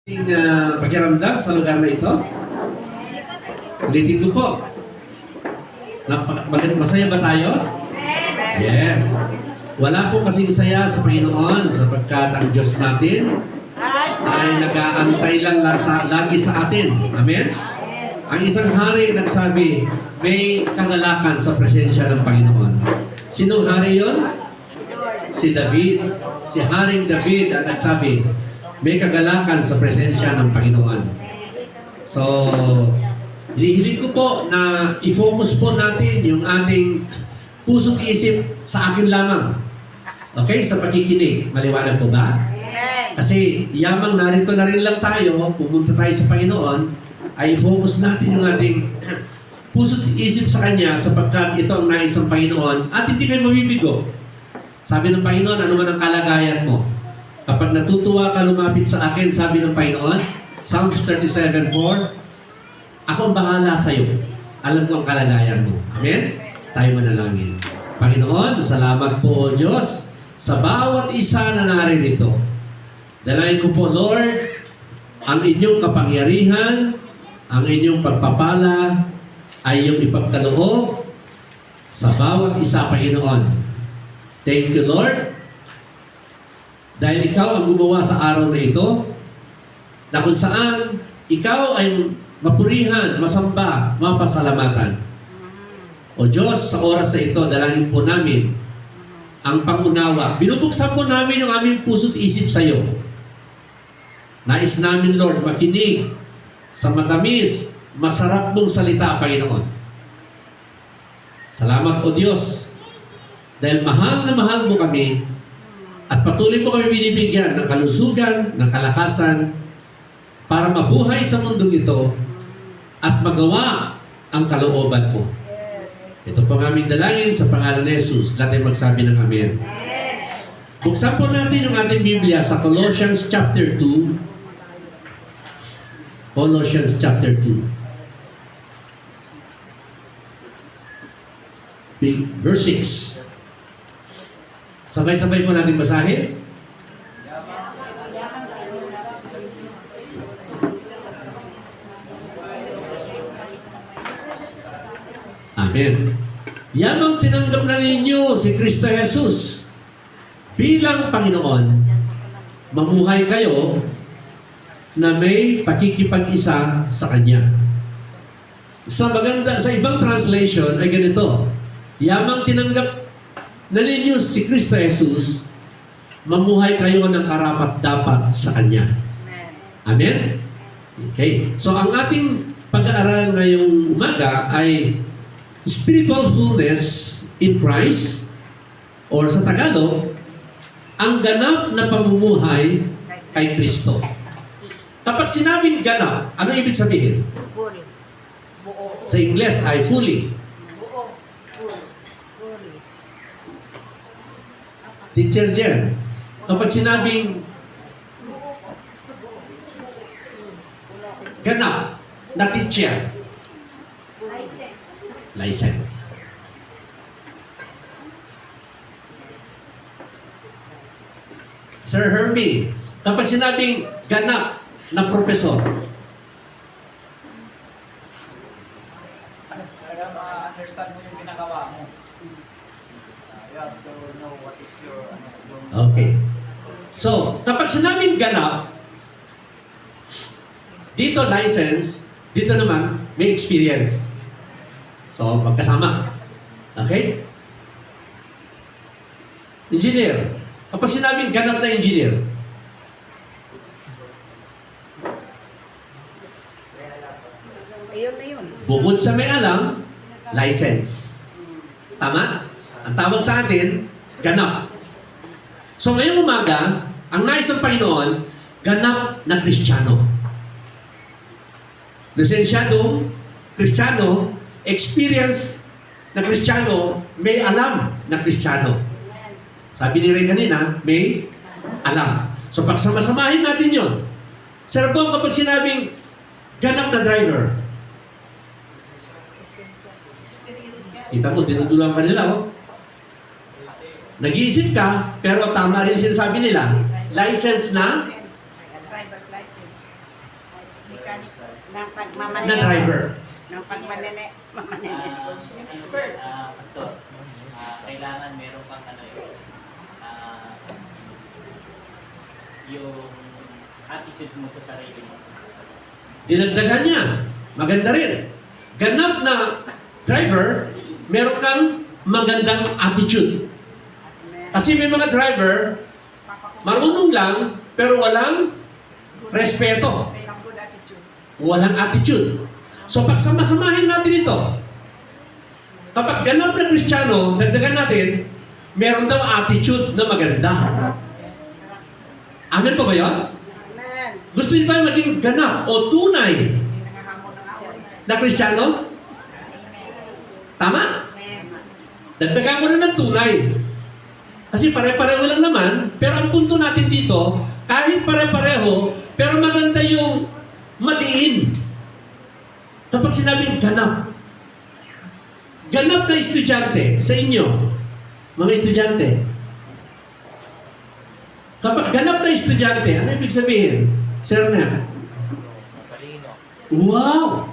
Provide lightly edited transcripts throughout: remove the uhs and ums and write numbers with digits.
Pakiramdam sa lugar na ito? Ulitin ko po. Masaya ba tayo? Yes. Wala po kasing saya sa Panginoon sapagkat ang Diyos natin ay nag-aantay lang lagi sa atin. Amen? Ang isang hari nagsabi, may kagalakan sa presensya ng Panginoon. Sinong hari yon? Si David. Si Haring David ang nagsabi, may kagalakan sa presensya ng Panginoon. So, hinihiling ko po na i-focus po natin yung ating puso't isip sa akin lamang. Okay? Sa pakikinig. Maliwanag po ba? Kasi yamang narito na rin lang tayo, pumunta tayo sa Panginoon, ay i-focus natin yung ating puso't isip sa Kanya sapagkat ito ang nais ng Panginoon at hindi kayo mabibigo. Sabi ng Panginoon, ano man ang kalagayan mo? Kapag natutuwa ka lumapit sa akin, sabi ng Panginoon, Psalms 37:4, ako ang bahala sa iyo. Alam ko ang kalagayan mo. Amen? Tayo manalangin. Panginoon, salamat po o Diyos sa bawat isa na naririto. Dalayan ko po, Lord, ang inyong kapangyarihan, ang inyong pagpapala ay iyong ipagkaloob sa bawat isa, Panginoon. Thank you, Lord. Dahil ikaw ang gumawa sa araw na ito, na kung saan ikaw ay mapurihan, masamba, mapasalamatan. O Diyos, sa oras na ito, dalangin po namin ang pangunawa. Binubuksan po namin yung aming puso't isip sa iyo. Nais namin, Lord, makinig sa matamis, masarap mong salita, Panginoon. Salamat, O Diyos, dahil mahal na mahal mo kami at patuloy mo kami binibigyan ng kalusugan, ng kalakasan para mabuhay sa mundong ito at magawa ang kalooban mo. Ito po ang aming dalangin sa pangalan ni Jesus. Lahat ay magsabi ng Amen. Buksan po natin yung ating Biblia sa Colossians chapter 2. Colossians chapter 2. Verse 6. Sabay-sabay po natin basahin. Amen. Yamang tinanggap na ninyo si Kristo Jesus bilang Panginoon, mamuhay kayo na may pakikipag-isa sa Kanya. Sa ibang translation ay ganito, yamang tinanggap na ninyo si Kristo Jesus, mamuhay kayo ng karapat-dapat sa Kanya. Amen? Okay. So, ang ating pag-aaral ngayong umaga ay spiritual fullness in Christ, or sa Tagalog, ang ganap na pamumuhay kay Kristo. Kapag sinabing ganap, ano ibig sabihin? Sa Ingles ay fully. Teacher Jen, kapag sinabing ganap na teacher, license. Sir Herbie, kapag sinabing ganap na profesor, para ma-understand mo yung ginagawa mo. You have to know what is your okay. So, kapag sinabing ganap, dito license, dito naman may experience. So, magkasama. Okay? Engineer. Kapag sinabing ganap na engineer, Ayun na yun. bukod sa may alam, license. Tama? Ang tawag sa atin, ganap. So ngayong umaga, ang nais ng Panginoon, ganap na Kristiyano. Lisensyado, Kristiyano, experience na Kristiyano, may alam na Kristiyano. Sabi ni Ray kanina, may alam. So pagsama-samahin natin yun. Sir Bong, kapag sinabing ganap na driver, kita mo, tinutulang ka nila, oh. Nag-iisip ka, pero tama rin sinasabi nila. License na? Driver's license. Ng pagmamanene. na driver? Ng pagmanene. Mamanene. Pastor, kailangan meron kang ano yung attitude mo sa sarili mo. Dinagdagan niya. Maganda rin. Ganap na driver, meron kang magandang attitude. Kasi may mga driver, marunong lang, pero walang respeto. Good attitude. Walang attitude. So pag samasamahin natin ito, kapag ganap na Kristiyano, dagdagan natin, meron daw attitude na maganda. Amen po ba yun? Amen. Gusto niyo ba maging ganap o tunay Hindi nangahamon ng awon. na Kristiyano? Tama? Amen. Dagdagan mo na ng tunay. Kasi pare-pareho lang naman, pero ang punto natin dito, kahit pare-pareho, pero maganda yung madiin. Kapag sinabing ganap. Ganap na estudyante sa inyo, mga estudyante. Kapag ganap na estudyante, ano ibig sabihin? Sir na. Wow!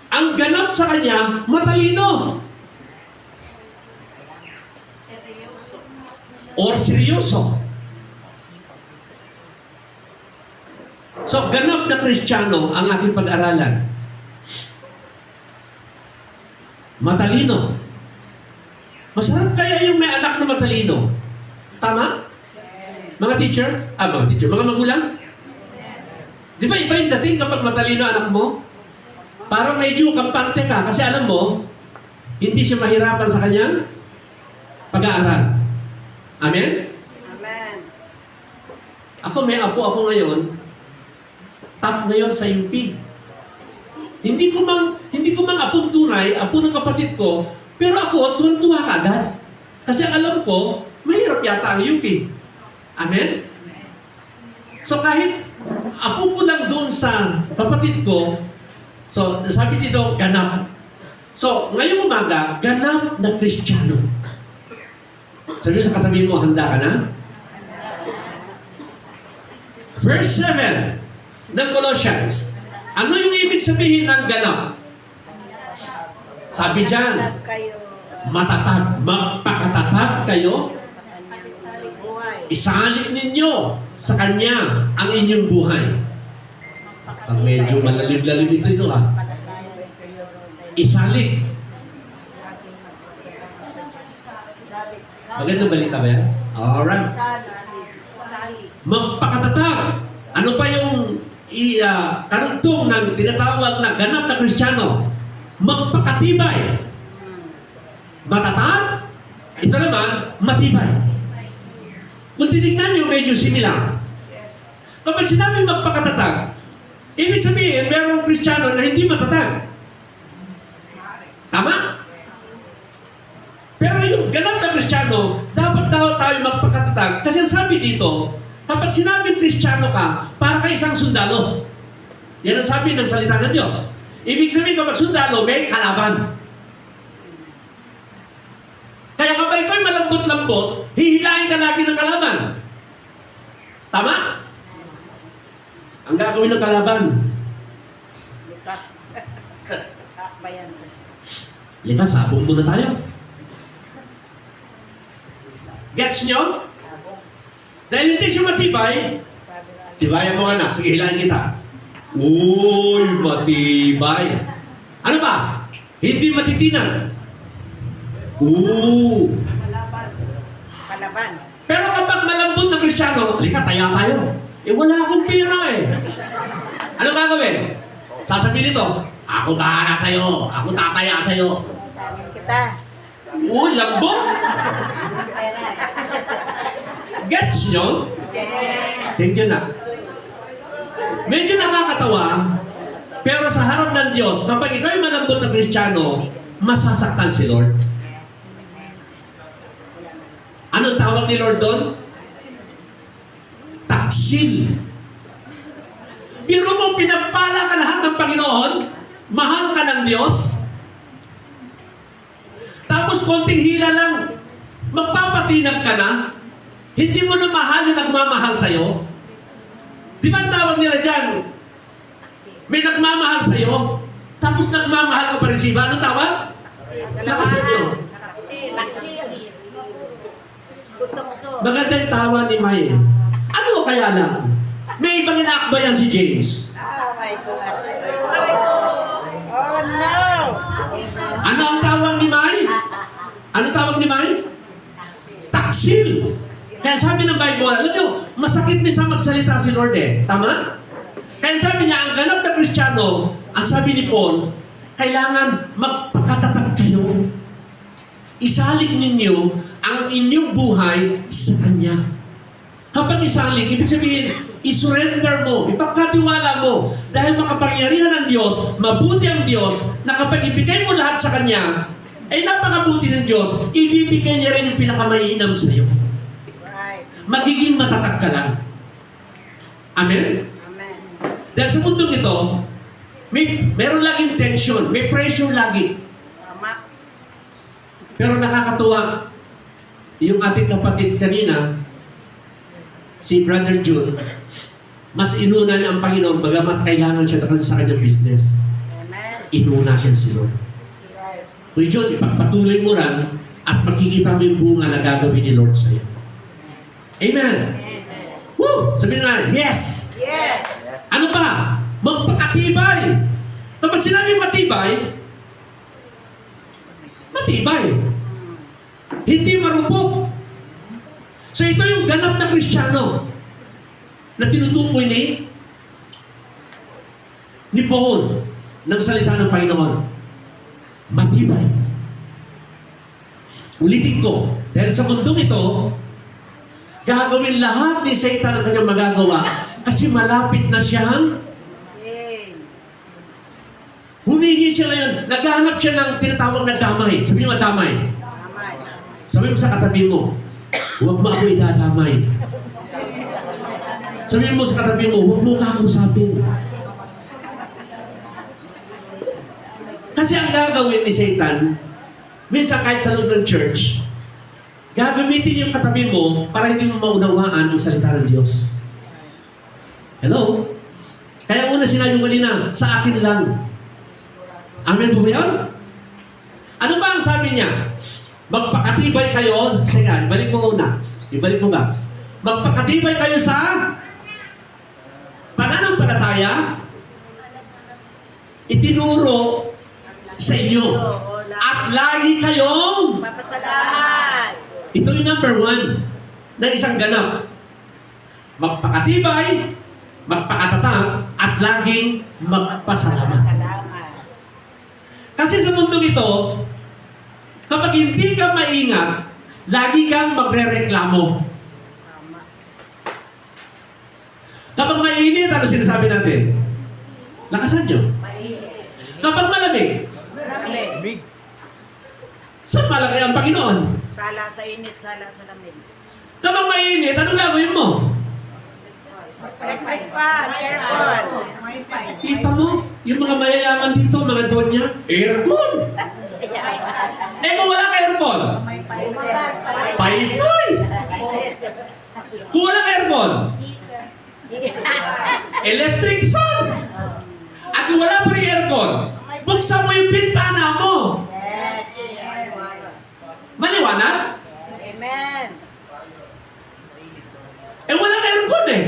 Ang ganap sa kanya, matalino. Or seryoso. So, ganap na Kristiyano ang ating pag-aralan. Matalino. Masarap kaya yung may anak na matalino. Tama? Mga teacher? Mga magulang? Di ba iba yung dating kapag matalino anak mo? Para medyo kampante ka kasi alam mo, hindi siya mahirapan sa kanyang pag-aaral. Amen? Amen. May apo ako ngayon, top ngayon sa UP. Hindi ko mang apong tunay, apo ng kapatid ko, pero ako, tuwan-tuwa ka agad. Kasi alam ko, mahirap yata ang UP. Amen? So kahit apo ko lang doon sa kapatid ko, so sabi dito, ganap. So ngayong umaga, ganap na Kristiyano. Sabi mo sa katabi mo, handa ka na? Verse 7 ng Colossians. Ano yung ibig sabihin ng ganap? Sabi dyan, Matatag kayo. matatag, magpakatatag kayo, Sa kanyang buhay. isalik ninyo sa Kanya ang inyong buhay. Pag medyo malalim-lalim ito ah. Patatayan kayo sa Isalik. Salik. Magandang balita ba yan? Alright. Salik. Magpakatatag. Ano pa yung karugtong ng tinatawag na ganap na Kristiyano? Magpakatibay. Matatag. Ito naman, matibay. Kung titignan nyo, medyo similar. Kapag sinabi magpakatatag, ibig sabihin, mayroong Kristiyano na hindi matatag. Tama? Pero yung ganap na Kristiyano, dapat tayo magpakatatag. Kasi ang sabi dito, kapag sinabing Kristiyano ka, para ka isang sundalo. Yan ang sabi ng salita ng Diyos. Ibig sabihin kapag sundalo, may kalaban. Kaya kapag ikaw ay malambot-lambot, hihilain ka lagi ng kalaban. Tama? Ang gagawin ng kalaban, Lika. Bayan. lika, sabong muna tayo. Gets nyo? Dahil hindi siya matibay, tibayan mo anak, sige hilahin kita. Uy, matibay. Ano ba? Hindi matitinan. Kalaban. Kalaban. Pero kapag malambot na Kristiyano, halika, taya tayo. Wala akong pera eh. Ano gagawin? Sasabihin nito, ako bahala sa'yo. Ako tataya sa'yo. Sabihin kita. Uy, lambot. Gets nyo? Thank you na. Medyo nakakatawa, pero sa harap ng Diyos, kapag ikaw ay malambot na Kristiyano, masasaktan si Lord. Anong tawag ni Lord doon? Taksil. Pero mo pinagpala ka lahat ng Panginoon, mahal ka ng Diyos, tapos konting hila lang, magpapatinag ka na, hindi mo na mahal yung nagmamahal sa'yo. Di ba ang tawag nila dyan? May nagmamahal sa'yo, tapos nagmamahal ka pa rin sa iba. Anong tawag? Lakasan nyo. Laksi. Butokso. Maganda yung tawa ni May. Ano kaya lang? May ibang inaakbayan si James. Oh my gosh. Oh no. Ano ang tawag ni May? Ano tawag ni May? Taksil. Kaya sabi ng Bible, alam nyo, masakit din sa magsalita si Lord eh. Tama? Kaya sabi niya, ang ganap na Kristiyano, ang sabi ni Paul, kailangan magpakatatag kayo. Isalig ninyo ang inyong buhay sa Kanya. Kapag isalig, ibig sabihin, isurrender mo, ipagkatiwala mo, dahil makapangyarihan ng Diyos, mabuti ang Diyos, na kapag ibigay mo lahat sa Kanya, ay napakabuti ng Diyos, ibibigay niya rin yung pinakamainam sa iyo. Right. Magiging matatag ka lang. Amen? Amen. Dahil sa mundong ito, meron laging tension, may pressure lagi. Tama. Pero nakakatuwa, yung ating kapatid kanina, si Brother June, mas inuna niya ang Panginoon, bagamat kailangan siya sa kanyang business. Amen. Inuna siya si Lord. Right. Kuya June, ipagpatuloy mo rin at makikita mo yung bunga na gagawin ni Lord sa'yo. Amen! Woo! Sabihin nga, yes! Yes. Ano pa? Magpakatibay! Kapag sinabi matibay, matibay. Hindi marupok. So ito yung ganap na Kristiyano na tinutukoy ni Paul ng salita ng Panginoon. Matibay. Ulitin ko, dahil sa mundong ito, gagawin lahat ni Satan ang kanyang magagawa kasi malapit na siyang Amen. humihi siya ngayon. Naghahanap siya ng tinatawag na damay. Sabi niyo damay. Tama. Sabi mo sa katabi mo, huwag mo ako idadamay. Sabi mo sa katabi mo, huwag mo kakusapin. Kasi ang gagawin ni Satan, minsan kahit sa loob ng church, gagamitin yung katabi mo para hindi mo maunawaan ang salita ng Diyos. Hello? Kaya una sinabi ko kanina, sa akin lang. Amen po ba yun? Ano ba ang sabi niya? Magpakatibay kayo, sige, ibalik mo una. Ibalik mo, Gax. Magpakatibay kayo sa pananampalataya, itinuro sa inyo. At lagi kayong, Papasalamat. ito yung number 1 ng isang ganap. Magpakatibay, magpakatatag, at laging magpasalamat. Salamat. Kasi sa mundong ito, kapag hindi ka maingat, lagi kang magre-reklamo. Tama. Kapag mainit, ano sinasabi natin? Lakasan nyo. Mainit. Kapag malamig, Lamig. saan malaki ang Panginoon? Sala sa init, sala sa lamig. Kapag mainit, ano gagawin mo? Electric fan, aircon. Kita mo, yung mga mayayaman dito, mga donya, aircon. Eh kung wala ka aircon, paypay. Kung wala ka aircon, electric fan. At kung wala pa rin aircon, buksan mo yung bintana mo. Maliwanag? Amen. Eh wala ka aircon eh.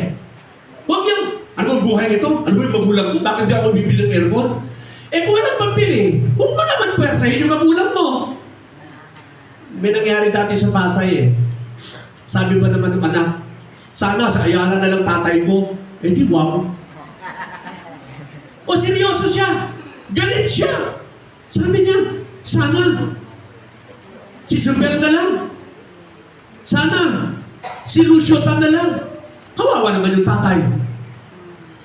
Huwag yung, ano ang buhay nito? Ano yung magulang ko? Bakit di ako bibili ng aircon? Eh kung walang pambili, huwag mo naman pwersahin yung magulang mo. May nangyari dati sa Pasay eh. Sabi ba naman ng anak, sana sa Ayala na lang tatay ko. Eh di wow. O seryoso siya. Galit siya. Sabi niya, sana si Zubel na lang. Sana si Luciotan na lang. Kawawa naman yung tatay.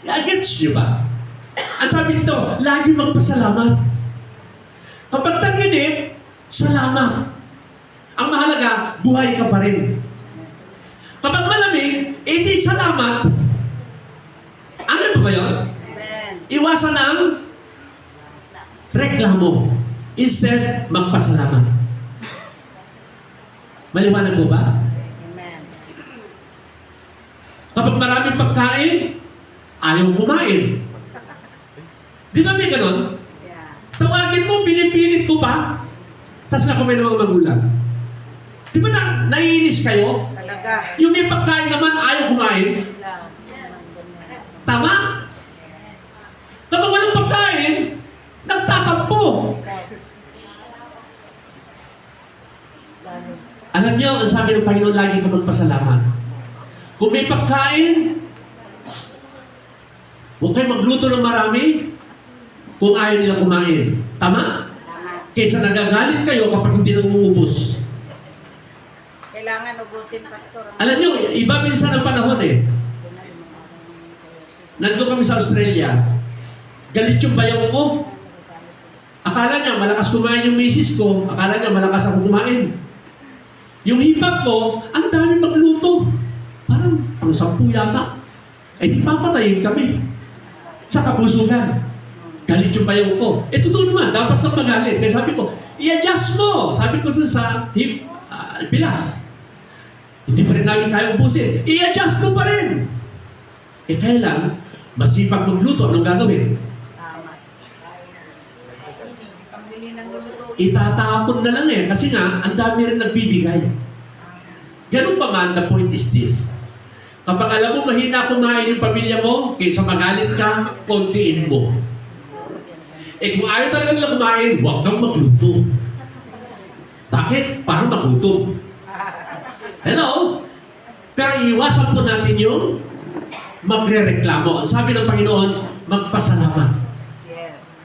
Gets niyo ba? Ang sabi nito, lagi magpasalamat. Kapag tag-init, salamat. Ang mahalaga, buhay ka pa rin. Kapag malamig, edi salamat. Ano ba yun? Amen. Iwasan ang reklamo. Instead, magpasalamat. Maliwanag po ba? Amen. Kapag maraming pagkain, ayaw kumain. Di ba may ganon? Yeah. Tawagin mo, pinipilit mo pa. Tapos na kumain ng mga magulang. Di ba naiinis kayo? Talaga. Yung may pagkain naman, ayaw kumain. Tama? Kapag walang pagkain, nagtatampo. Alam niyo, ang sabi ng Panginoon, lagi ka magpasalamat. Kung may pagkain, huwag kayo magluto ng marami kung ayaw nila kumain. Tama? Kaysa nagagalit kayo kapag hindi na umuubos. Kailangan ubusin, Pastor. Alam niyo, iba minsan ang panahon eh. Nandun kami sa Australia, galit yung bayaw ko. Akala niya, malakas kumain yung misis ko. Akala niya, malakas ako kumain. Yung hipag ko, ang dami magluto. Parang pang-10 yata. Eh di papatayin kami. Sa kabusugan. Galit yung bayaw ko. Eh totoo naman, dapat kang magalit. Kaya sabi ko, i-adjust mo. Sabi ko dun sa Pilas. Hindi pa rin namin kaya ubusin. I-adjust mo pa rin. Eh kaya lang, masipag magluto, anong gagawin? Tama. Pambili ng luto. Itatapon na lang eh. Kasi nga, ang dami rin nagbibigay. Ganun pa man, the point is this. Kapag alam mo mahina kumain yung pamilya mo, kaysa magalit ka, kontiin mo. Eh kung ayaw talaga nila kumain, huwag kang magluto. Bakit? Para magutom. Hello? Pero iwasan po natin yung magre-reklamo. Ang sabi ng Panginoon, magpasalamat. Yes.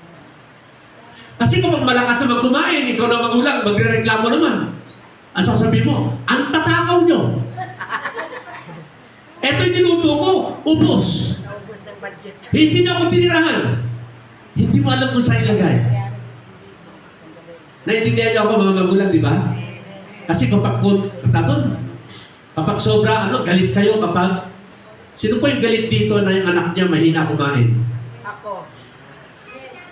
Kasi kung malakas naman kumain, ikaw na magulang, magre-reklamo naman. Ang sasabihin mo, ang tatakaw nyo. Eto yung niluto ko, ubos. Naubos ng budget. Hindi na ako tinirahan. Hindi mo alam kung saan ilagay. Naintindihan niyo ako mga magulang, di ba? Kasi kapag sobra, galit kayo kapag, sino po yung galit dito na yung anak niya mahina kumain? Ako.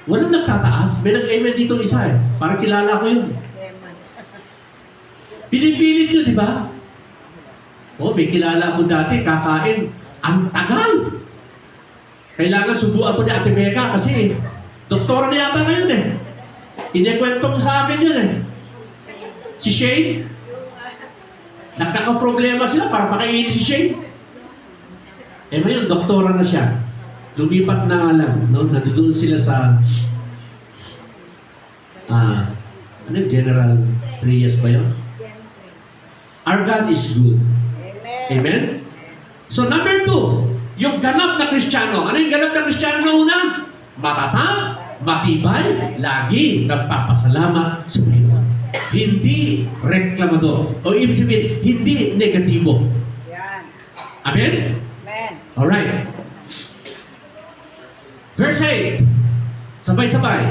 Walang nagtataas. May nag-amen dito isa eh. Parang kilala ko yun. Lemon. Pinipilit nyo, di ba? May kilala ko dati, kakain. Ang tagal! Kailangan subuan ko ni Ate Becca kasi doktora na yata ngayon eh. Inikwento mo sa akin yun eh. Si Shane, nagkakaproblema sila para pakainin si Shane. Eh ngayon, doktora na siya. Lumipat na nga lang. No? Nandoon sila sa General Trias ba yun? Our God is good. Amen. Amen? So number 2, yung ganap na Kristiyano. Ano yung ganap na Kristiyano na una? Matatag, matibay, lagi nagpapasalamat sa Panginoon. Hindi reklamador. O ibig sabihin, hindi negatibo. Yan. Amen? Amen. Alright. Verse 8. Sabay-sabay.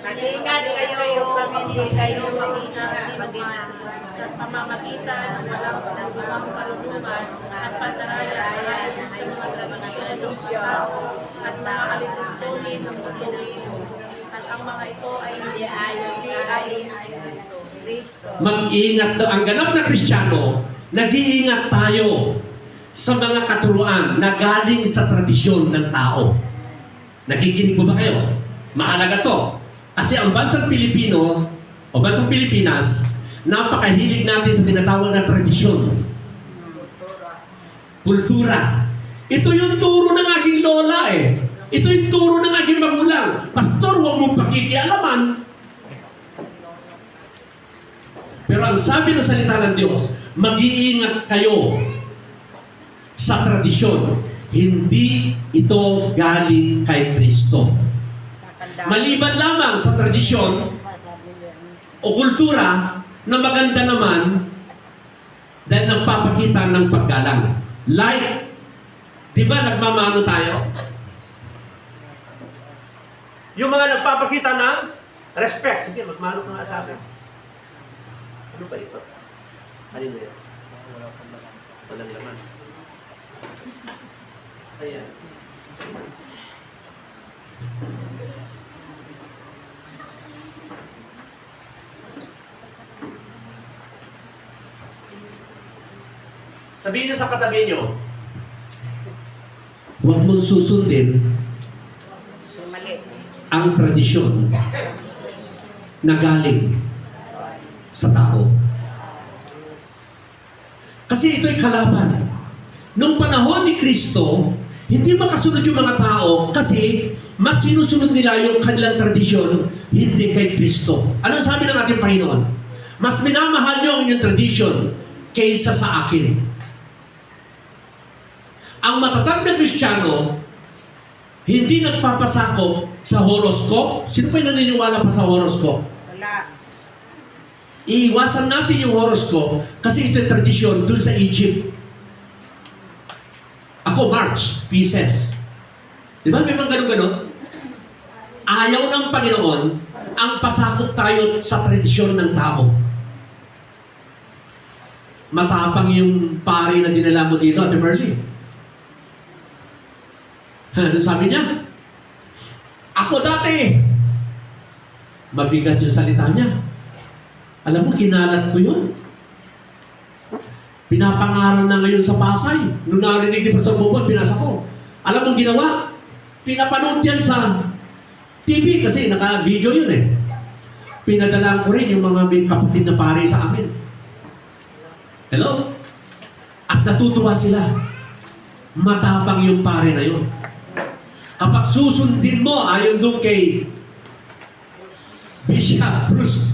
Mag-ingat kayo upang hindi kayo mag-ingat sa pamamagitan ng walang anumang kalunungan at pandaraya sa mga tradisyon at mga alituntunin ng patuloy. At ang mga ito ay hindi ayon kay Kristo. Mag-iingat daw. Ang ganap na Kristiyano, nag-iingat tayo sa mga katuruan na galing sa tradisyon ng tao. Nakikinig po ba kayo? Mahalaga to. Kasi ang bansang Pilipino o bansang Pilipinas, napakahilig natin sa tinatawag na tradisyon. Kultura. Ito yung turo ng aking lola eh. Ito yung turo ng aking magulang. Pastor, huwag mong pakikialaman. Pero ang sabi ng salita ng Diyos, mag-iingat kayo sa tradisyon. Hindi ito galing kay Kristo. Maliban lamang sa tradisyon o kultura na maganda naman dahil nagpapakita ng paggalang. Like, di ba nagmamano tayo? Yung mga nagpapakita ng respect. Sige, magmano ka nga sa akin. Ano ba ito? Alin na yun? Walang laman. Ayan. Sabihin niyo sa katabi niyo, huwag mong susundin ang tradisyon na galing sa tao. Kasi ito'y kalaban. Nung panahon ni Kristo, hindi makasunod yung mga tao kasi mas sinusunod nila yung kanilang tradisyon, hindi kay Kristo. Anong sabi ng ating Panginoon? Mas minamahal niyo ang inyong tradisyon kaysa sa akin. Ang matatag na Kristiyano, hindi nagpapasakop sa horoscope. Sino pa yung naniniwala pa sa horoscope? Wala. Iiwasan natin yung horoscope kasi ito yung tradisyon dun sa Egypt. Ako, March, Pisces. Di ba may mga ganun-ganun? Ayaw ng Panginoon ang pasakop tayo sa tradisyon ng tao. Matapang yung pari na dinala mo dito, Ate Merly. Ano sabi niya? Ako dati. Mabigat yung salita niya. Alam mo, kinalat ko yun. Pinapangaral na ngayon sa Pasay. Nung narinig ni Pastor Bobon, pinasa ko. Alam mo ginawa? Pinapanood yan sa TV kasi naka-video yun eh. Pinadala ko rin yung mga may kapatid na pare sa amin. Hello? At natutuwa sila. Matapang yung pare na yun. Kapag susundin mo, ayon doon kay Bishop Bruce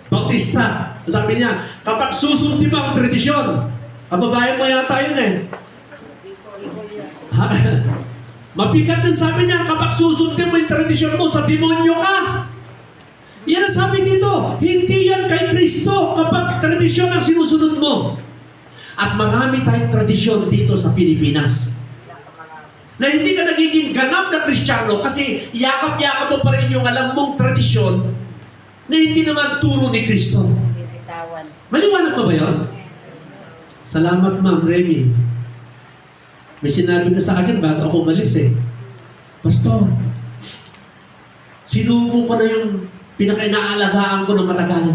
Bautista, sabi niya, kapag susundin mo ang tradisyon, kababayan mo yata yun eh. Mabigat yun, sabi niya, kapag susundin mo yung tradisyon mo, sa demonyo ka. Yan ang sabi dito, hindi yan kay Kristo kapag tradisyon ang sinusunod mo. At marami tayong tradisyon dito sa Pilipinas. Na hindi ka nagiging ganap na Kristiyano kasi yakap-yakap mo pa rin yung alam mong tradisyon na hindi naman turo ni Kristo. Binitawan. Maliwanag pa ba yun? Salamat, Ma'am Remy. May sinabi ka sa akin bago ako umalis eh. Pastor, sinubo ko na yung pinaka-inaalagaan ko ng matagal.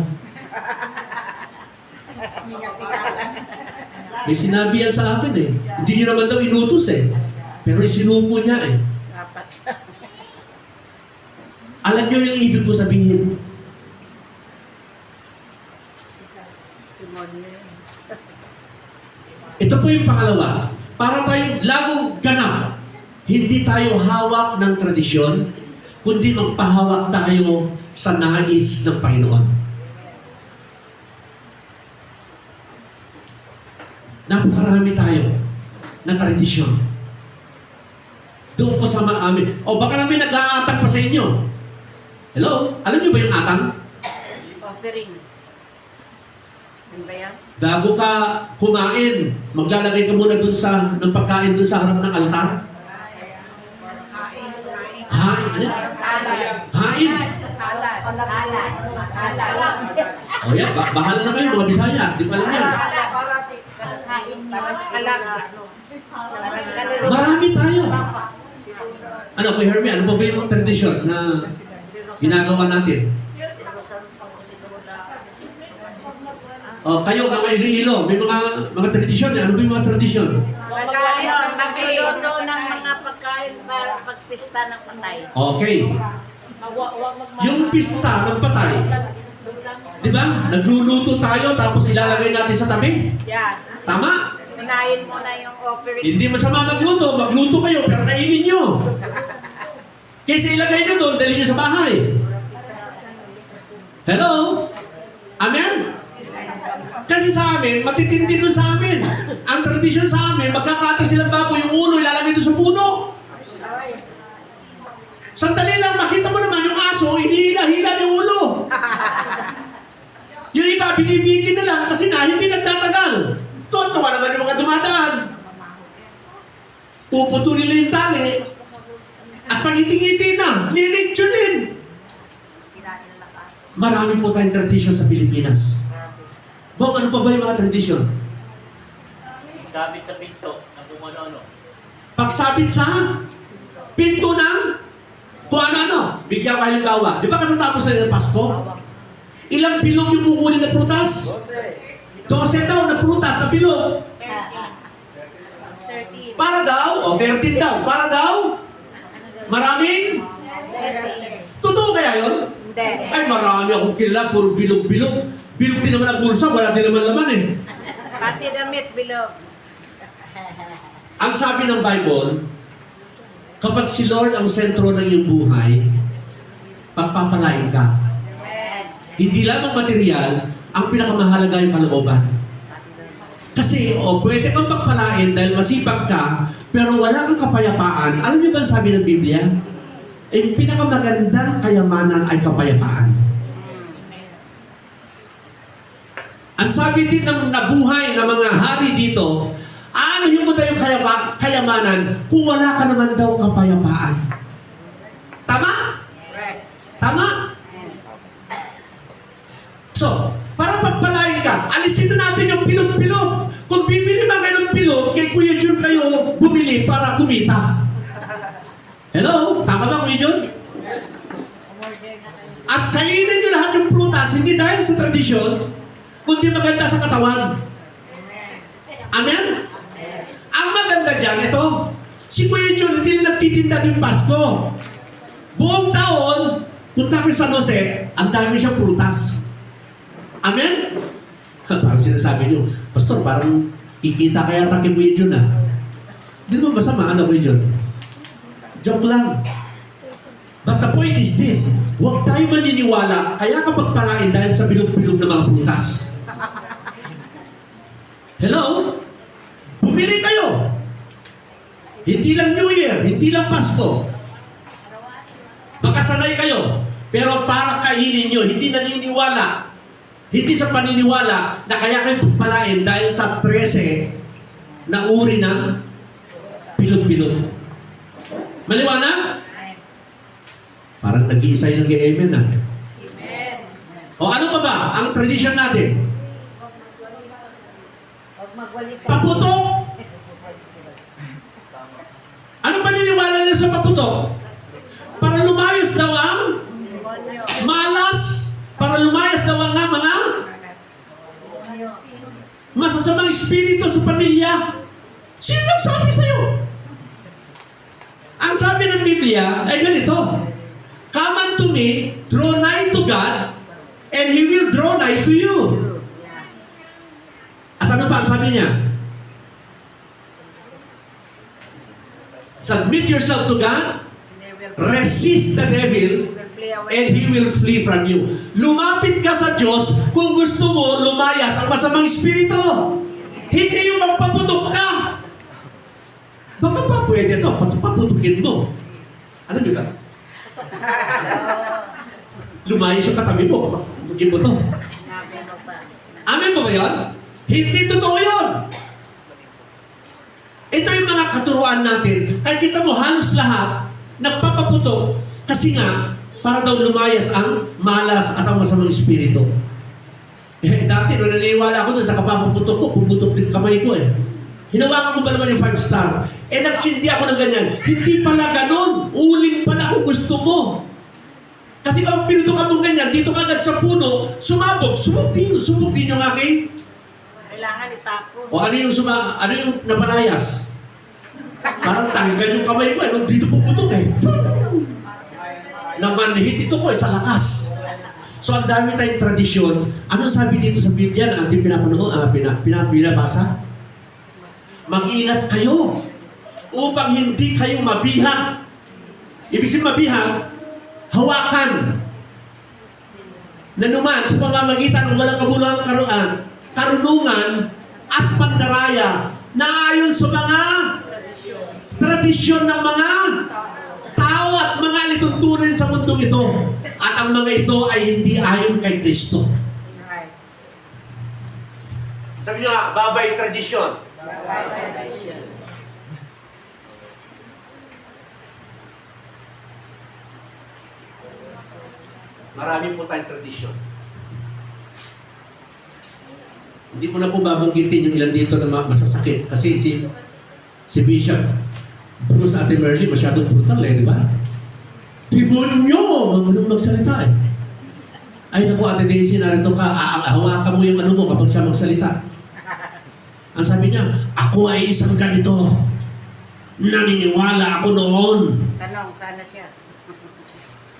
May sinabi yan sa akin eh. Hindi niyo naman daw inutos eh. Pero sinubo niya eh. Dapat. Alam niyo yung ibig ko sabihin. Demonyo. Ito po yung pangalawa. Para tayong lagong ganap, hindi tayo hawak ng tradisyon, kundi magpahawak tayo sa nais ng Panginoon. Napakarami tayo na tradisyon. Doon po sa amin. O baka namin nag-aatang pa sa inyo. Hello? Alam niyo ba yung atang? Offering. Ano ba yan? Bago ka kumain, maglalagay ka muna dun sa ng pagkain dun sa harap ng altar. Hain. Ano? Hain. O yan, bahala na kayo mga Bisaya. Di pa alam yan. Marami tayo. Ano, Kuya Hermie, ano pa ba yung tradisyon na ginagawa natin? O, kayo, mga Iloilo, may mga tradisyon. Ano ba yung mga tradisyon? Nagluluto ng mga pagkain para pagpista ng patay. Okay. Yung pista ng patay, di ba? Nagluluto tayo tapos ilalagay natin sa tabi. Yan. Tama? Unahin mo na yung offering. Hindi masama magluto. Magluto kayo, pero kainin nyo. Kaysa ilagay nyo doon, dali nyo sa bahay. Hello? Amen? Kasi sa amin, matitindi doon sa amin. Ang tradisyon sa amin, magkakata silang baboy, yung ulo, ilalagay doon sa puno. Sandali lang, makita mo naman yung aso, hinihila-hila yung ulo. Yung iba, binibitin na lang kasi na hindi nagtatagal. Tuwa naman yung mga dumadaan. Puputo nila yung tali. At pangiti-ngiti na, nilitsyonin. Marami po tayong tradisyon sa Pilipinas. Bong, ano pa ba yung mga tradisyon? Sabit sa pinto na kung ano-ano. Pagsabit sa pinto ng kung ano-ano. Bigyan ko halimbawa. Di ba katatapos na ng Pasko? Ilang bilog yung kukunin na prutas? 12 daw na prutas na bilog. 13. Para daw, o 13 daw. Para daw, maraming kaya yun? Hindi. Ay, marami akong kilala, puro bilog-bilog. Bilog din naman ang bulsa, wala din naman laman eh. Pati damit bilog. Ang sabi ng Bible, kapag si Lord ang sentro ng iyong buhay, pagpapalain ka. Amen. Hindi lamang material, ang pinakamahalaga yung kalooban. Kasi, pwede kang pagpalain dahil masipag ka, pero wala kang kapayapaan. Alam niyo ba ang sabi ng Biblia? Yung pinakamagandang kayamanan ay kapayapaan. Ang sabi din ng nabuhay ng mga hari dito, aanuhin mo tayo kayamanan kung wala ka naman daw kapayapaan. Tama? Correct. Tama? So, para pagpalain ka, alisin na natin yung bilog-bilog. Kung bibili man kayo ng bilog, kay Kuya Jun kayo bumili para kumita. Hello? Tama ba, Kuya Jun? At kainin nyo lahat yung prutas, hindi dahil sa tradisyon, kundi maganda sa katawan. Amen? Ang maganda dyan, ito, si Kuya Jun hindi na nagtitinda tuwing Pasko. Buong taon, punta kami sa San Jose, ang dami siyang prutas. Amen? Parang sinasabi niyo, Pastor, parang kikita kaya kay Kuya Jun ah. Hindi naman masama, ano Kuya Jun? Joke lang. But the point is this, huwag tayo maniniwala, kaya kapag palain dahil sa bilog-bilog ng mga prutas. Hello? Bumili kayo. Hindi lang New Year, hindi lang Pasko. Makasanay kayo. Pero para kainin nyo, hindi naniniwala. Hindi sa paniniwala na kaya kayo pagpalain dahil sa 13 na uri ng bilog-bilog. Maliwanag? Parang nag-iisa yung nag-amen ah. Amen. O ano pa ba ang tradisyon natin? Huwag magwalis. Paputok! Ano paniniwala nila sa paputok? Para lumayas daw ang Demonyo. malas, para lumayas daw ang mga masasamang espiritu sa pamilya. Sino nagsabi sa'yo? Ang sabi ng Biblia ay ganito, come unto me, draw nigh to God, and He will draw nigh to you. At ano pa ang sabi niya? Submit yourself to God, They will resist the devil, flee away. and he will flee from you. Lumapit ka sa Diyos kung gusto mo lumayas ang masamang espiritu. Hindi yung magpaputok ka. Baka pa pwede to, paputukin mo. Ano di ba? Lumayas yung katabi mo, paputukin mo to. Sabi mo pa. Amen ba yun? Hindi totoo yun. Ito yung mga katuruan natin. Kaya kita mo, halos lahat nagpapaputok kasi nga, para daw lumayas ang malas at ang masamang espiritu. Dati, nung naniniwala ako dun sa kapapaputok ko, pumutok din kamay ko eh. Hinawakan ko ba naman yung 5-star? Nagsindi ako ng ganyan. Hindi pala ganun. Uling pala kung gusto mo. Kasi kung pinutokan mo ganyan, dito ka agad sa puno, sumabog. Sumog din yung aking. Kailangan itapon. O ano yung napalayas? Parang tanggal yung kamay ko eh. Nung dito puputok eh. Namanhit ito ko eh, sa lakas. So ang dami tayong tradisyon. Ano sabi dito sa Biblia na ating pinabasa? Mag-ingat kayo upang hindi kayo mabihag. Ibig sabihin mabihag, hawakan na naman sa pamamagitan ng walang kabuluhang karunungan at pandaraya na ayon sa mga tradisyon ng mga tao at mga lituntunin sa mundong ito. At ang mga ito ay hindi ayon kay Kristo. Right. Sabi niyo nga, babay tradisyon. Marami po tayong tradisyon. Hindi ko na po babanggitin yung ilan dito na masasakit. Kasi si Bishop Bruce Ate Merly masyadong brutal eh, di ba? Demonyo! Magunong magsalita eh. Ay naku, Ate Daisy, narito ka. Hawakan mo yung ano mo kapag siya magsalita. Ang sabi niya, ako ay isang ganito. Naniniwala ako noon. Tanong, sana siya.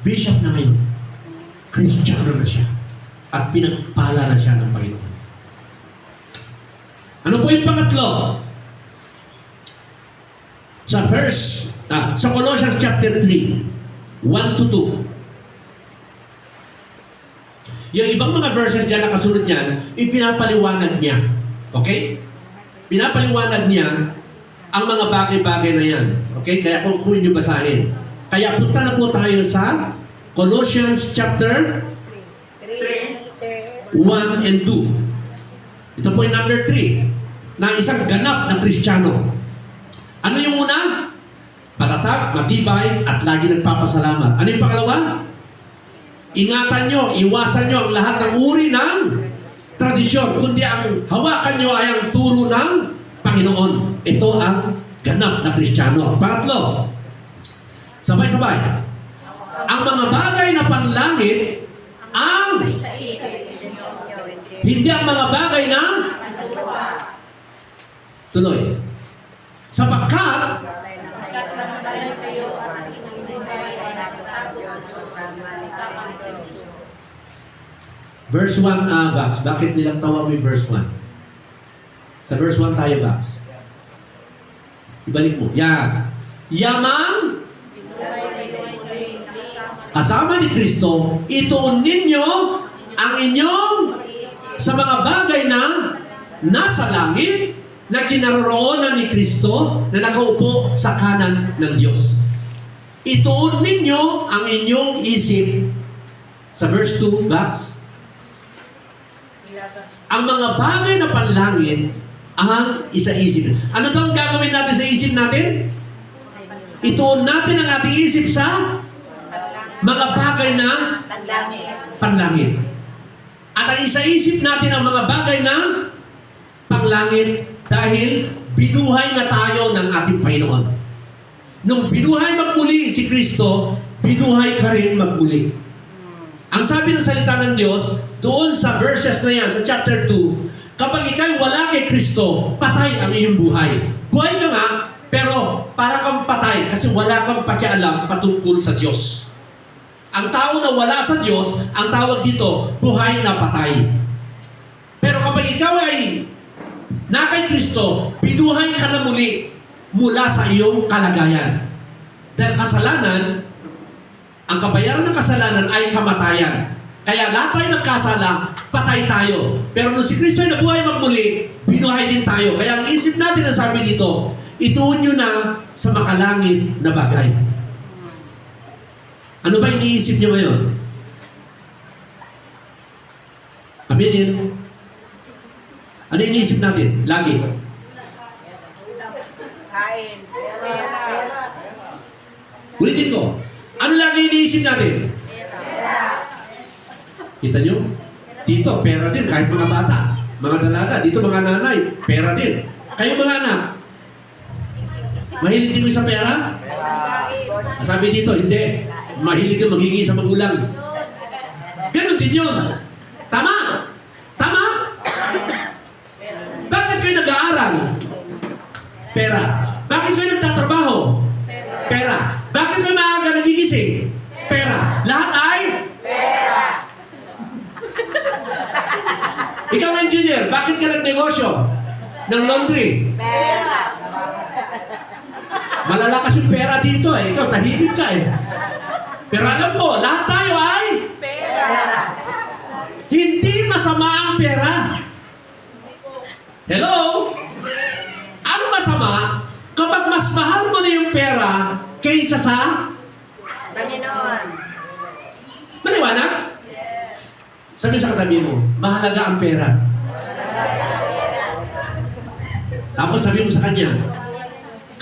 bishop na ngayon. Kristiyano na siya. At pinagpala na siya ng Panginoon. Ano po yung pangatlo? Sa Colossians chapter 3, 1 to 2. Yung ibang mga verses dyan, nakasunod niyan, ipinapaliwanag niya. Okay? Pinapaliwanag niya ang mga bagay-bagay na yan. Okay? Kaya kung nyo basahin. Kaya punta na po tayo sa Colossians chapter 1 and 2. Ito po yung number 3 na isang ganap na Kristiyano. Ano yung una? Matatag, matibay, at lagi nagpapasalamat. Ano yung pangalawa? Ingatan nyo, iwasan nyo ang lahat ng uri ng tradisyon, kundi ang hawakan nyo ay ang turo ng Panginoon. Ito ang ganap na Kristiyano. Pangatlo, sabay-sabay. Ang mga bagay na panlangit ang hindi ang mga bagay na tuloy. Sapagkat verse 1, Vax. Bakit nilang tawa mo yung verse 1? Sa verse 1 tayo, Vax. Ibalik mo. Yan. Yamang kasama ni Kristo, ituon ninyo ang inyong sa mga bagay na nasa langit na kinaroroonan ni Kristo na nakaupo sa kanan ng Diyos. Ituon ninyo ang inyong isip sa verse 2, Vax. Ang mga bagay na panlangit ang isa-isip. Ano daw ang gagawin natin sa isip natin? Ituon natin ang ating isip sa mga bagay na panlangit. At ang isa-isip natin ang mga bagay na panlangit dahil binuhay na tayo ng ating Panginoon. Nung binuhay magmuli si Kristo, binuhay ka rin magmuli. Ang sabi ng salita ng Diyos, doon sa verses na yan, sa chapter 2, kapag ikaw'y wala kay Kristo, patay ang iyong buhay. Buhay ka nga, pero para kang patay kasi wala kang pakialam patungkol sa Diyos. Ang tao na wala sa Diyos, ang tawag dito, buhay na patay. Pero kapag ikaw ay na kay Kristo, binuhay ka na muli mula sa iyong kalagayan. Dahil kasalanan, ang kabayaran ng kasalanan ay kamatayan. Kaya lahat tayo nagkasala, patay tayo. Pero nung si Kristo ay nabuhay magmuli, binuhay din tayo. Kaya ang isip natin ang sabi dito, ituon nyo na sa makalangit na bagay. Ano ba iniisip nyo ngayon? Aminin. Ano iniisip natin? Lagi. Kain. Ulitin ko. Ano lagi iniisip natin? Kita nyo? Dito, pera din. Kahit mga bata, mga dalaga. Dito, mga nanay, pera din. Kayo mga anak, mahilig din mo sa pera? Sabi dito, hindi. Mahilig ka maghingi sa magulang. Ganon din yun. Tama? Tama? Bakit kayo nag-aaral? Pera. Bakit kayo nagtatrabaho? Pera. Bakit kayo maaga nagigising? Pera. Lahat ay? Pera. Ikaw engineer, bakit ka nagnegosyo? Ng laundry? Pera. Malalakas yung pera dito eh. Ikaw, tahimik ka eh. Pero alam ko, lahat tayo ay Pera. hindi masama ang pera. Hello? Ano masama kapag mas mahal mo na yung pera kaysa sa Panginoon. maliwanag? Sabi sa katabi mo, mahalaga ang pera. Tapos sabi mo sa kanya,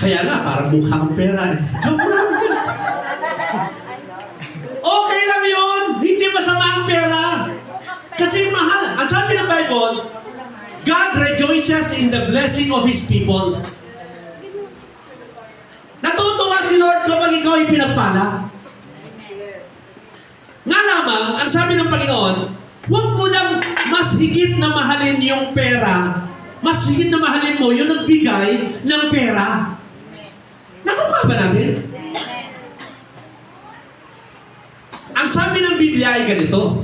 kaya nga, parang mukha kang pera. Joke lang. Okay lang yun. Hindi masama ang pera. Kasi mahal. Ang sabi ng Bible, God rejoices in the blessing of His people. Natutuwa si Lord kapag ikaw ay pinagpala. Nga lamang, ang sabi ng Panginoon, huwag mo lang mas higit na mahalin yung pera, mas higit na mahalin mo yung nagbigay ng pera. Nakuha ba natin? Biblia ay ganito.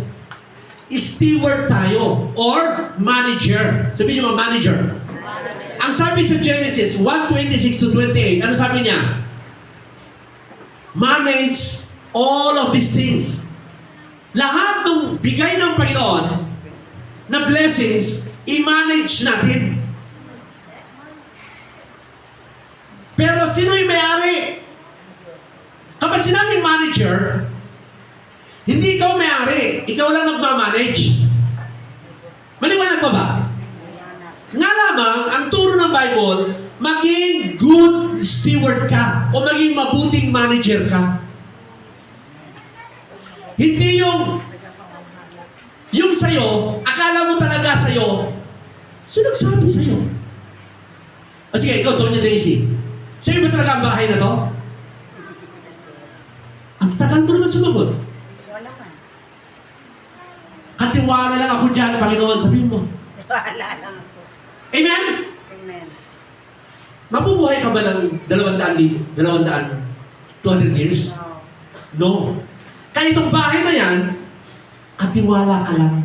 Steward tayo or manager. Sabihin nyo nga, manager. Ang sabi sa Genesis 1:26 to 28, ano sabi niya? Manage all of these things. Lahat ng bigay ng Panginoon na blessings, i-manage natin. Pero sino yung may-ari? Kapag sinabing manager, hindi ikaw may-ari, ikaw lang nagmamanage. Maliwanag pa ba? Nga lamang, ang turo ng Bible, maging good steward ka o maging mabuting manager ka. Hindi yung sa'yo, akala mo talaga sa'yo, sino nagsabi sa'yo? O sige, ikaw, Tonya Daisy. Sa'yo ba talaga ang bahay na to? Ang tagal mo naman sumagot. Wala man. Katiwala lang ako dyan, Panginoon, sabihin mo. Wala lang ako. Amen? Amen. Mabubuhay ka ba ng 200 years? No. No. Kaya itong bahay na yan, katiwala ka lang.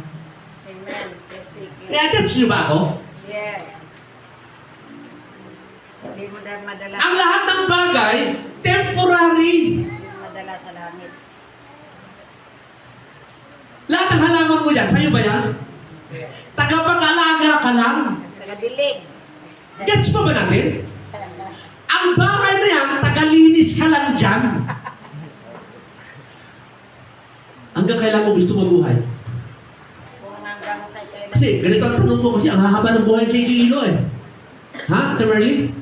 Amen. Thank you. I-attach niyo ba ako? Yes. Hindi mo dahil madala. Ang lahat ng bagay, temporary. Hindi mo madala sa langit. Lahat ng halaman mo yan, sa'yo ba yan? Tagapag-alaga ka lang. Tagadilig. Gets pa ba natin? Ang bahay na yan, tagalinis ka lang dyan. Hanggang kailan mo gusto mabuhay? Kung hanggang sa kailan. Kasi ganito ang tanong ko kasi ang hahaba ng buhay sa Iloilo eh. Ha, Ate Merly?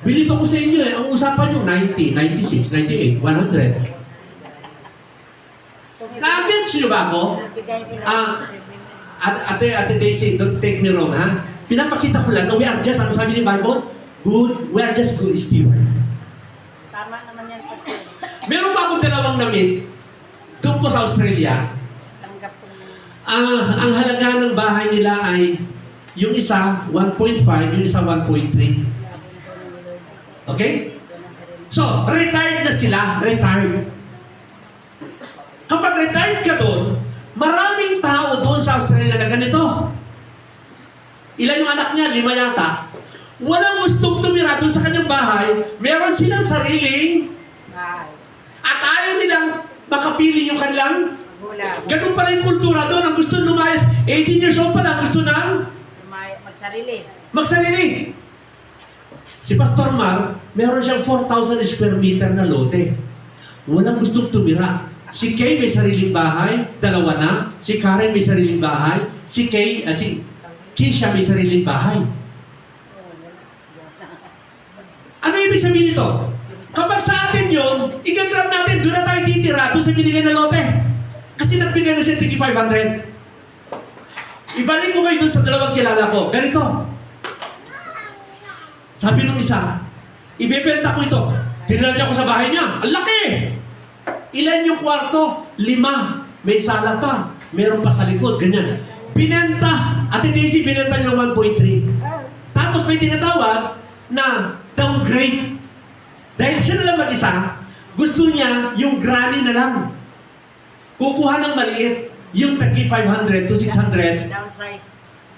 Bilib ako sa inyo eh. Ang usapan nyo, 90, 96, 98, 100. Na-gets nyo ba ako? Bigay mo lang Ah, sa Ate Daisy, don't take me wrong ha. Pinapakita ko lang na we are just, ano sabi ni Bible? Good, we are just good steward. Tama naman yan, Pastor. Meron pa akong dalawang namit doon po sa Australia. Tanggap ko naman. Ang halaga ng bahay nila ay yung isa 1.5, yung isa 1.3. Labon ko ng Lord. Okay? Ito na sarili. So, retired na sila. Retired. Kapag retired ka doon, maraming tao doon sa Australia na ganito. Ilan yung anak niya? 5 yata. Walang gustong tumira doon sa kanyang bahay. Meron silang sariling Bye. at ayaw nilang makapiling yung kanilang. Magulang. Ganun pala yung kultura doon. Ang gusto lumayas, 18 years old pa lang, gusto nang Magsarili. magsarili. Si Pastor Mar, meron siyang 4,000 square meter na lote. Walang gustong tumira. Si Kay may sariling bahay, 2 na. Si Karen may sariling bahay. Si Keisha may sariling bahay. Ano ibig sabihin nito? Kapag sa atin yun, igagrab natin, doon na tayo titira, doon sa binigay na lote. Kasi nagbigay na siya 500. Ibalik ko kayo doon sa 2 kilala ko. Ganito. Sabi nung isa, ibebenta ko ito. Tinala niya ko sa bahay niya. Ang laki! Ilan yung kwarto? 5. May sala pa. Meron pa sa likod. Ganyan. Binenta. Ate Daisy, binenta niya 1.3. Tapos may tinatawag na downgrade. Dahil siya na lang mag-isa, gusto niya yung granny na lang. Kukuha ng maliit, yung tagi 500 to 600, Downsize.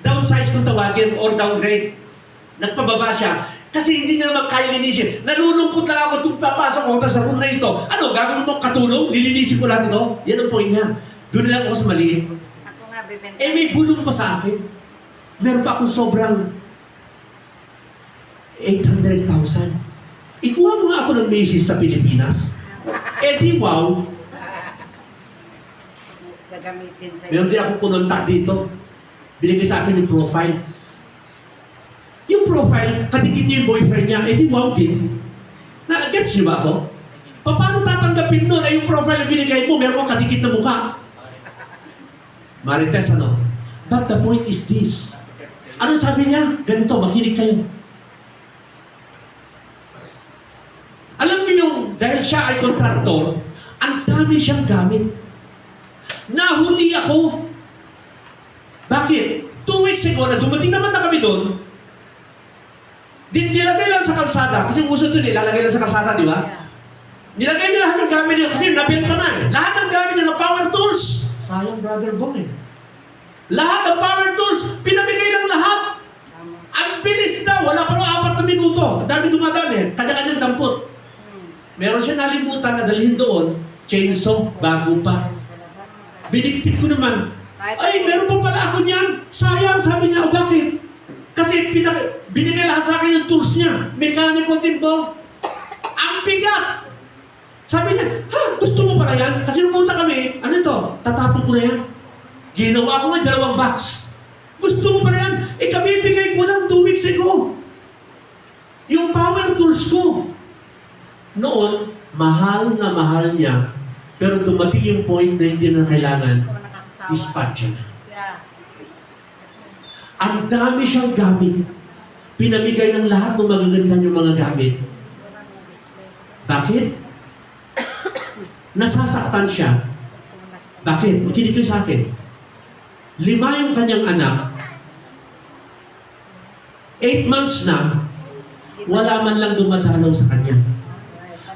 downsize kung tawagin or downgrade. Nagpababa siya. Kasi hindi niya naman kaya linisin. Nalulungkot lang ako kung papasok ako sa room na ito. Ano, gagawin mo katulong? Lilinisin ko lang ito? Yan ang point niya. Doon lang ako sa maliit. Ako nga bibenta. Eh, may bulong pa sa akin. Meron pa akong sobrang 800,000. Ikuha mo nga ako ng Macy's sa Pilipinas. Eh di wow, Gagamitin sa meron din akong kunontak dito. Binigay sa akin yung profile. Yung profile, kadikit niyo yung boyfriend niya, eh di wow din. Na-gets niyo ba ako? Paano tatanggapin nun ay yung profile na binigay mo, meron kang kadikit na mukha? Marites, ano? But the point is this. Ano sabi niya? Ganito, makinig kayo. Alam niyo yung, dahil siya ay kontraktor, ang dami siyang gamit. Nahuli ako. Bakit? 2 weeks ago, na dumating naman na kami doon, nilagay lang sa kalsada, kasi uso doon eh, lalagay lang sa kalsada, di ba? Nilagay niya lahat ng gamit niya kasi nabenta na eh. Lahat ng gamit niya ng power tools. Sayang, Brother Bong eh. Lahat ng power tools, pinamigay ng lahat. Ang bilis daw, wala pa rin 4 na minuto. Ang dami dumadaan eh, kanya-kanyang dampot. Meron siya nalimutan na dalhin doon, chainsaw, bago pa. Binigpit ko naman, ay, meron pa pala ako niyan. Sayang, sabi niya, bakit? Kasi binigay lahat sa akin yung tools niya. Mekaniko din po. Ang bigat! Sabi niya, ha, gusto mo pala yan? Kasi numunta kami, ano ito, tatapon ko na yan. Ginawa ko nga 2 box. Gusto mo pala yan? Eh, kabibigay ko lang 2 weeks ago. Yung power tools ko. Noon, mahal na mahal niya, pero dumating yung point na hindi na kailangan, dispatch niya. Ang dami siyang gamit. Pinamigay ng lahat ng magaganda yung mga gamit. Bakit? Nasasaktan siya. Bakit? Makinig kayo sa akin. 5 yung kanyang anak. 8 months na, wala man lang dumadalaw sa kanya.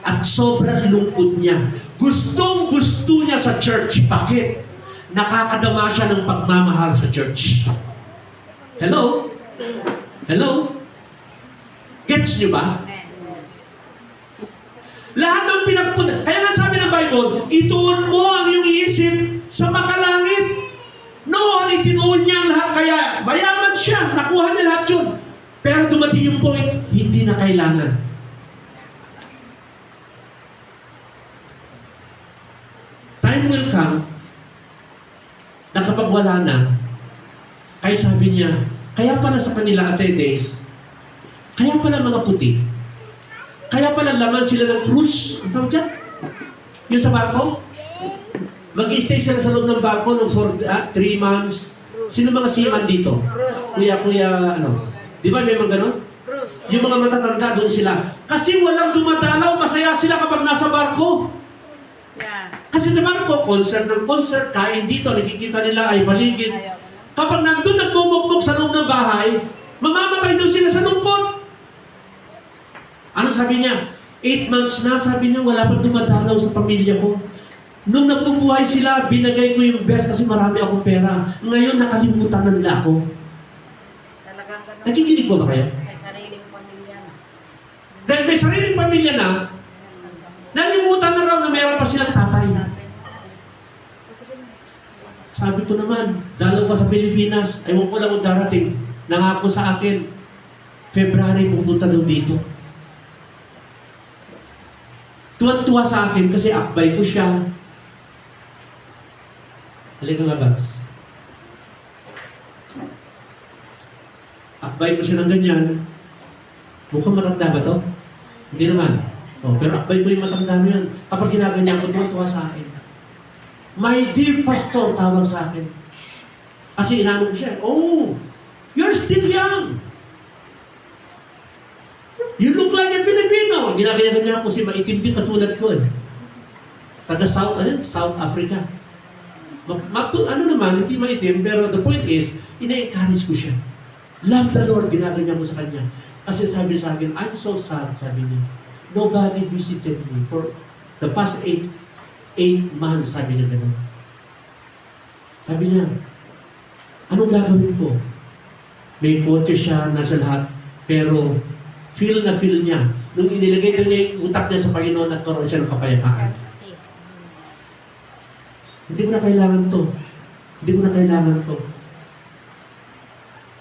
At sobrang lungkot niya. Gustong-gusto niya sa church. Bakit? Nakakadama siya ng pagmamahal sa church. Hello? Hello? Gets niyo ba? Lahat ng pinagpunta. Kaya nga sabi ng Bible, ituon mo ang iyong iisip sa makalangit. Noon, itinuon niya ang lahat. Kaya mayaman siya. Nakuha niya lahat yun. Pero dumating yung point, hindi na kailangan. Time will come na kapag wala na, kaya sabi niya, kaya pala sa kanila Atenes, kaya pala mga puti, kaya pala laman sila ng cruise, ang tawag dyan? Yung sa barko? Mag-i-stay sila sa loob ng barko ng 3 months. Sino mga seaman dito? Kuya, ano? Di ba may mga ganon? Yung mga matatanda doon sila. Kasi walang dumadalaw, masaya sila kapag nasa barko. Kasi sa barko, concert ng concert, kain dito, nakikita nila ay paligid. Kapag nandun nagmumukmuk sa loob ng bahay, mamamatay doon sila sa lungkot. Ano sabi niya? 8 months na, sabi niya, wala pang dumadalaw sa pamilya ko. Nung nabubuhay sila, binagay ko yung best kasi marami akong pera. Ngayon, nakalimutan na nila ako. Nakikinig po ba kayo? May sariling pamilya na. Dahil may sariling pamilya na, nalimutan na raw na meron pa silang tatay. Sabi ko naman, dalaw ka sa Pilipinas, ewan ko lang kung darating. Nangako sa akin, February pupunta daw dito. Tuwan-tuwa sa akin kasi akbay ko siya. Halika nga, Bags. Akbay ko siya ng ganyan. Mukhang matanda ba to? Hindi naman. Oh, pero akbay ko yung matanda na yan. Kapag ginaganyan ko, tuwa sa akin. My dear pastor, tawag sa akin. Kasi inano ko siya, oh, you're still young. You look like a Filipino. Ginaganyan niya ako kasi maitim din katulad ko eh. Taga South Africa. Ano naman, hindi maitim, pero the point is, ina-encourage ko siya. Love the Lord, ginaganyan ko sa kanya. Kasi sabi sa akin, I'm so sad, sabi niya. Nobody visited me for the past 8 months, sabi niya gano'n. Sabi niya, anong gagawin ko? May kotse siya, nasa lahat, pero feel niya. Nung inilagay na niya yung utak niya sa Panginoon, nagkaroon siya ng kapayapaan. Hindi mo na kailangan to. Hindi mo na kailangan to.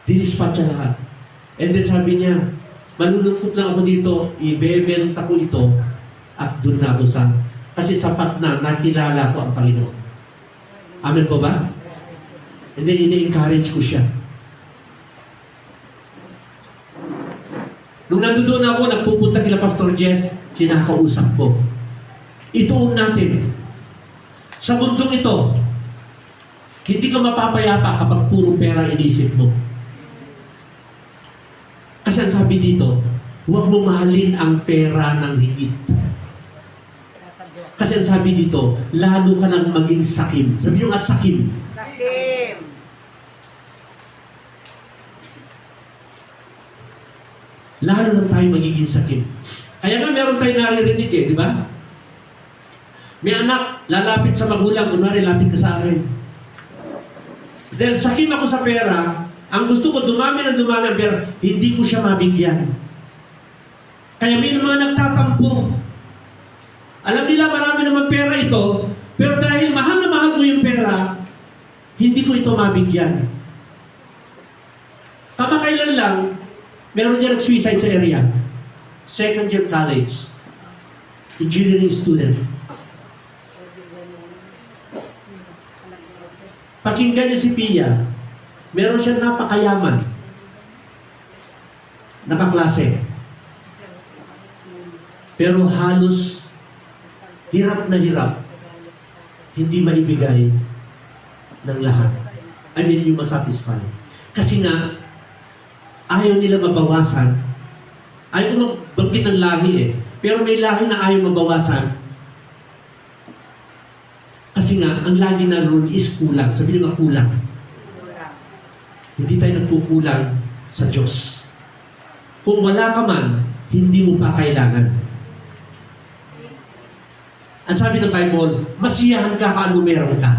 Dinispatch siya lahat. And then sabi niya, malulungkot lang ako dito, ibebenta ko ito, at doon na ako sa, kasi sapat na, nakilala ko ang Panginoon. Amen po ba? And then ini-encourage ko siya. Nung nandoon ako, nagpupunta kila Pastor Jess, kinakausap ko. Ituon natin. Sa mundong ito, hindi ka mapapayapa kapag puro pera inisip mo. Kasi ang sabi dito, huwag mo mahalin ang pera ng higit. Kasi ang sabi dito, lalo ka nang maging sakim. Sabi nyo nga sakim. Sakim. Lalo na tayo magiging sakim. Kaya nga meron tayong naririnig eh, di ba? May anak, lalapit sa magulang, kunwari, lapit ka sa akin. Dahil sakim ako sa pera, ang gusto ko dumami ng dumami ang pera, hindi ko siya mabigyan. Kaya may mga nagtatampo. Alam nila marami naman pera ito, pero dahil mahal na mahal ko yung pera, hindi ko ito mabigyan. Kamakailan lang, meron dyan nag-suicide sa area. Second year college. Engineering student. Pakinggan niyo si Pia, meron siyang napakayaman. Nakaklase. Pero halos hirap na hirap. Hindi maibigay ng lahat. I mean, yung masatisfy. Kasi nga, ayaw nila mabawasan. Ayaw magbanggit ng lahi eh. Pero may lahi na ayaw mabawasan. Kasi nga, ang lagi na ron is kulang. Sabi nyo nga kulang. Hindi tayo nagkukulang sa Diyos. Kung wala ka man, hindi mo pa kailangan. Ang sabi ng Bible, masiyahan ka kung ano meron ka.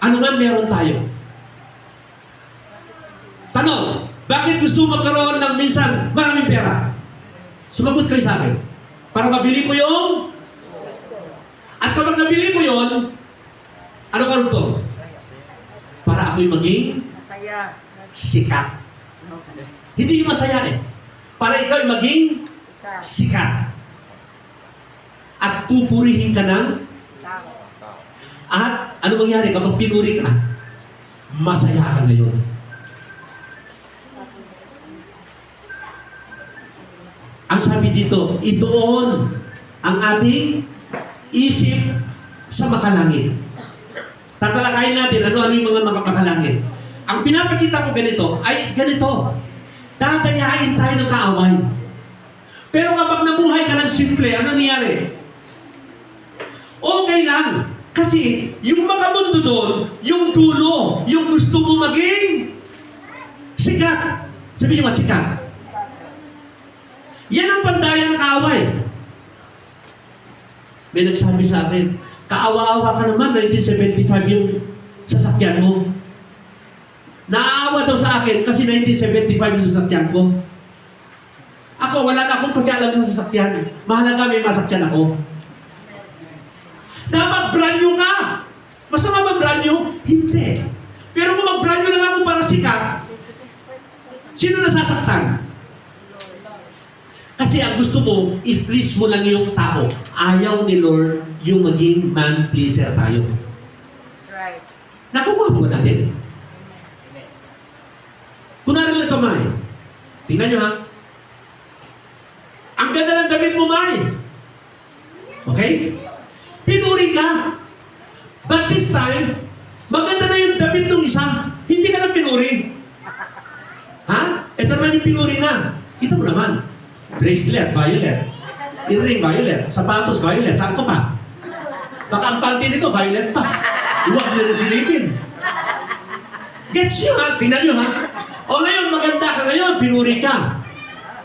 Ano nga meron tayo? Tanong, bakit gusto magkaroon ng minsan maraming pera? Sumagot kayo sa akin. Para mabili ko yung... At kapag nabili mo yon, ano karoon to? Para ako'y maging Masaya. sikat. Hindi yung masaya eh. Para ikaw'y maging sikat. At pupurihin ka ng at ano mangyari kapag pinuri ka? Masaya ka ngayon. Ang sabi dito, itoon ang ating isip sa makalangit. Tatalakayin natin ano yung mga makalangit. Ang pinapakita ko ganito ay ganito. Dadayain tayo ng kaaway. Pero kapag nabuhay ka ng simple, ano nangyari? Okay lang. Kasi yung makamundo doon, yung dulo, yung gusto mo maging sikat. Sabi niyo nga sikat. Yan ang pandayan ng kaaway. May nagsabi sa akin, kaawa-awa ka naman, 1975 yung sasakyan mo. Naawa daw sa akin kasi 1975 yung sasakyan ko. Ako, wala na akong pakialam sa sasakyan. Mahalaga may masakyan ako. Dapat brand new ka. Masama ba brand new? Hindi. Pero kung mag-brand new lang ako para sikat, sino nasasaktan? Kasi ang gusto mo, i-please mo lang yung tao. Ayaw ni Lord yung maging man-pleaser tayo. That's right. Nakukuha mo ba natin? Kunwari lang ito, May. Tingnan nyo ha. Ang ganda ng damit mo, May. Okay? Pinuri ka. But this time, maganda na yung damit ng isa. Hindi ka na pinuri. Ha? Ito naman yung pinuri na. Kita mo naman. Bracelet, violet. Earring, violet. Sapatos, violet. Saan ko pa? Baka ang panty nito, violet pa. Huwag nyo na silipin. Gets nyo ha? Tingnan nyo ha? O ngayon, maganda ka ngayon, pinuri ka.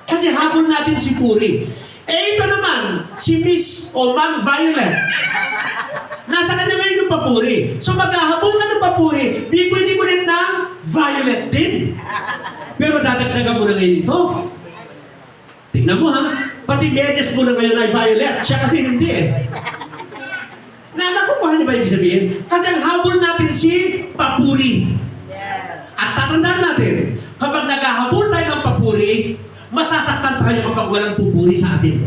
Kasi habol natin si Puri. Eh ito naman, si Miss o Ma'am Violet. Nasa kanya ngayon yung papuri. So maghahabol ka ng papuri, bibili mo rin ng violet din. Pero dadagdagan mo na ngayon ito. Tingnan mo ha, pati medyas mo na ngayon ay violet. Siya kasi hindi eh. Nakukuha niyo ba ibig sabihin? Kasi ang habol natin si papuri. Yes. At tatandaan natin, kapag naghahabol tayo ng papuri, masasaktan tayo kapag walang pupuri sa atin.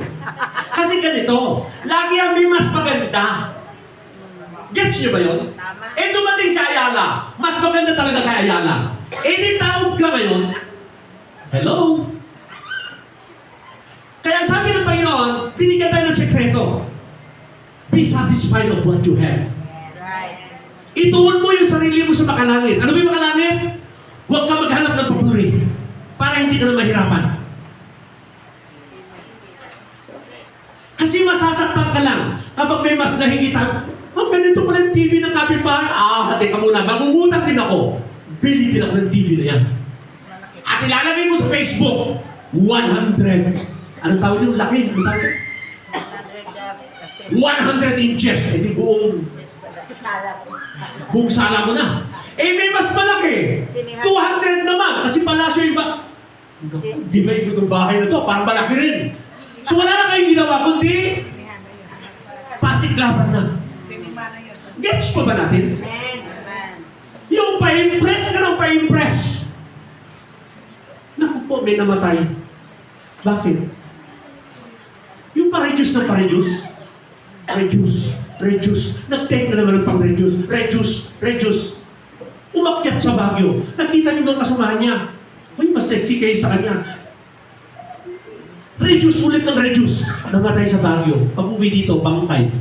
Kasi ganito, lagi ang may mas maganda. Gets niyo ba yun? Tama. Eh dumating si Ayala, mas maganda talaga kay Ayala. Eh di taod ka ngayon, hello? Kaya sabi ng Panginoon, binigyan tayo ng sekreto. Be satisfied of what you have. That's right. Ituon mo yung sarili mo sa makalangit. Ano ba yung makalangit? Huwag ka maghanap ng papuri para hindi ka na mahirapan. Kasi masasaktan ka lang kapag may mas nahigitan. Oh, ganito pala yung TV ng kapitbahay. Hati ka muna. Mangungutang din ako. Bili din ako ng TV na yan. At ilalagay mo sa Facebook, 100. Anong tawag yung laki? Anong tawag yun? 100 inches. Eh di buong sala mo na. Eh may mas malaki. 200 naman. Kasi palasyo yung ba... Di ba yung bahay na to? Parang malaki rin. So wala na kayong ginawa, kundi pasiklaban na. Gets pa ba natin? Yung pa-impress ka ng pa-impress. Naku po, may namatay. Bakit? Yung pa-reduce ng pa-reduce. Reduce. Nag-take na naman ng pang-reduce. Reduce. Umakyat sa Baguio. Nakita niyo mga kasamahan niya. Uy, mas sexy kayo sa kanya. Reduce ulit ng reduce. Namatay sa Baguio. Pag uwi dito, bangkay.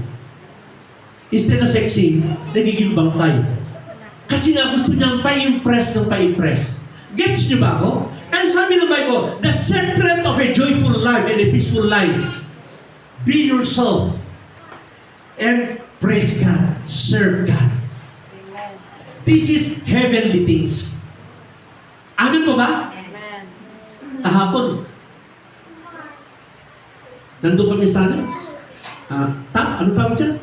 Instead na sexy, nagiging bangkay. Kasi nga gusto niyang pa-impress ng pa-impress. Gets niyo ba ako? And sabi ng Bible, the secret of a joyful life and a peaceful life, be yourself and praise God, serve God. This is heavenly things. Amin po ba? Kahapon, nandun kami sana. Ano tawag dyan?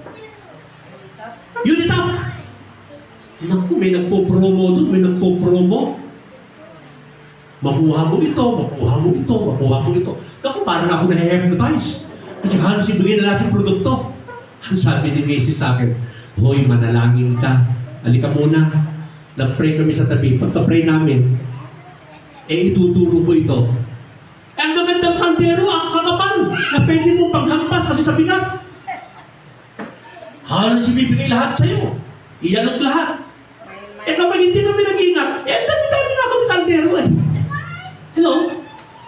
Unitap! Naku, may nagpo-promo doon, may nagpo-promo. Makuha mo ito. Naku, parang ako na-hypnotize. Kasi halos ibigay na natin produkto. Ang sabi ni Macy sa akin, hoy, manalangin ka. Halika muna. Nag-pray kami sa tabi. Pagka-pray namin, ituturo ko ito. Ang gagandang kaldero, ang kakapal, na pwede mo panghampas kasi sa bigat. Halos ibibigay lahat sa'yo. Ialok lahat. Kapag hindi kami nag-ingat, ang dami-dami na kami kaldero Hello?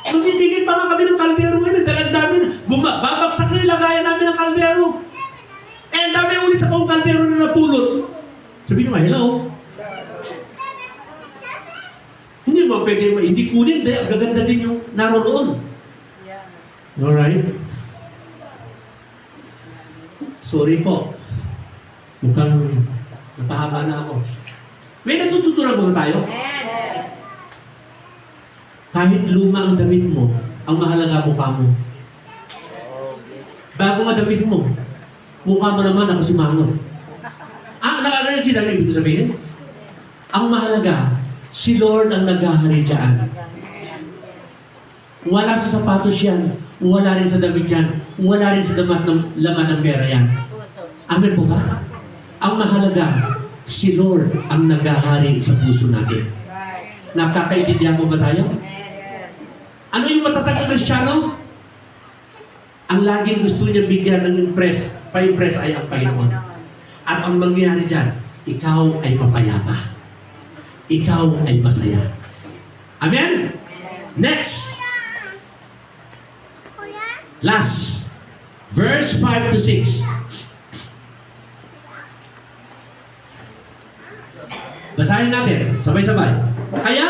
Magbibigay pa nga kami ng kaldero ngayon. Ang dami na. Babagsak na yung lagayan namin ng kaldero. Ang dami ulit akong kaldero na napulot. Sabi nyo nga, hello? Hindi mo pwede, hindi kunin, dahil gaganda din yung naroon. Alright? Sorry po. Mukhang napahaba na ako. May natututunan mga tayo? Kahit luma ang damit mo, ang mahalaga mukha mo. Bago nga damit mo, mukha mo naman nakasimangot. Nakakita na ibig sabihin? Ang mahalaga, si Lord ang naghahari dyan. Wala sa sapatos yan, wala rin sa damit yan, wala rin sa laman ng pera yan. Amen po ba? Ang mahalaga, si Lord ang naghahari sa puso natin. Nakakaintindihan po ba tayo? Ano yung matatag na Kristyano? Ang laging gusto niya bigyan ng pa-impress ay ang Panginoon. At ang mangyayari dyan, ikaw ay papayapa. Ikaw ay masaya. Amen? Next. Last. Verse 5 to 6. Basahin natin. Sabay-sabay. Kaya,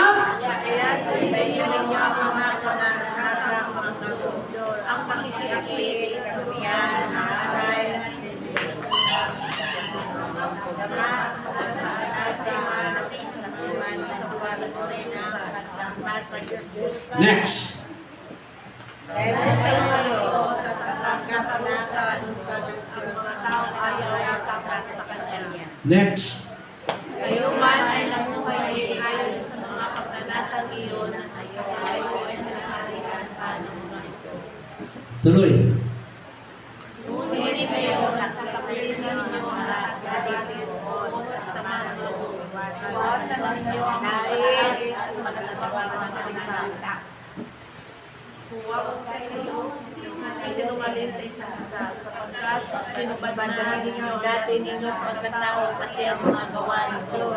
ang pakikiakit, karumihan, mga alay, next. Dahil sa iyo, tatanggap na kanusa ng mga tao ayaw sa kanya. Next. Kayo man ay namuhay ayon sa mga pagdanasang iyon, kayo ay pinaharian pa ng mga ito. Tuloy. Ngunit kayo, nakakapilin ninyo ang lahat dati o sa sama ng loob. Iwasan ninyo ang dahil at magsasawa ng kanila. Huwag kayo sinungaling sa isa't isa, sapagkat pinubad na ninyo dati ninyo pagkatao pati ang mga gawa nito.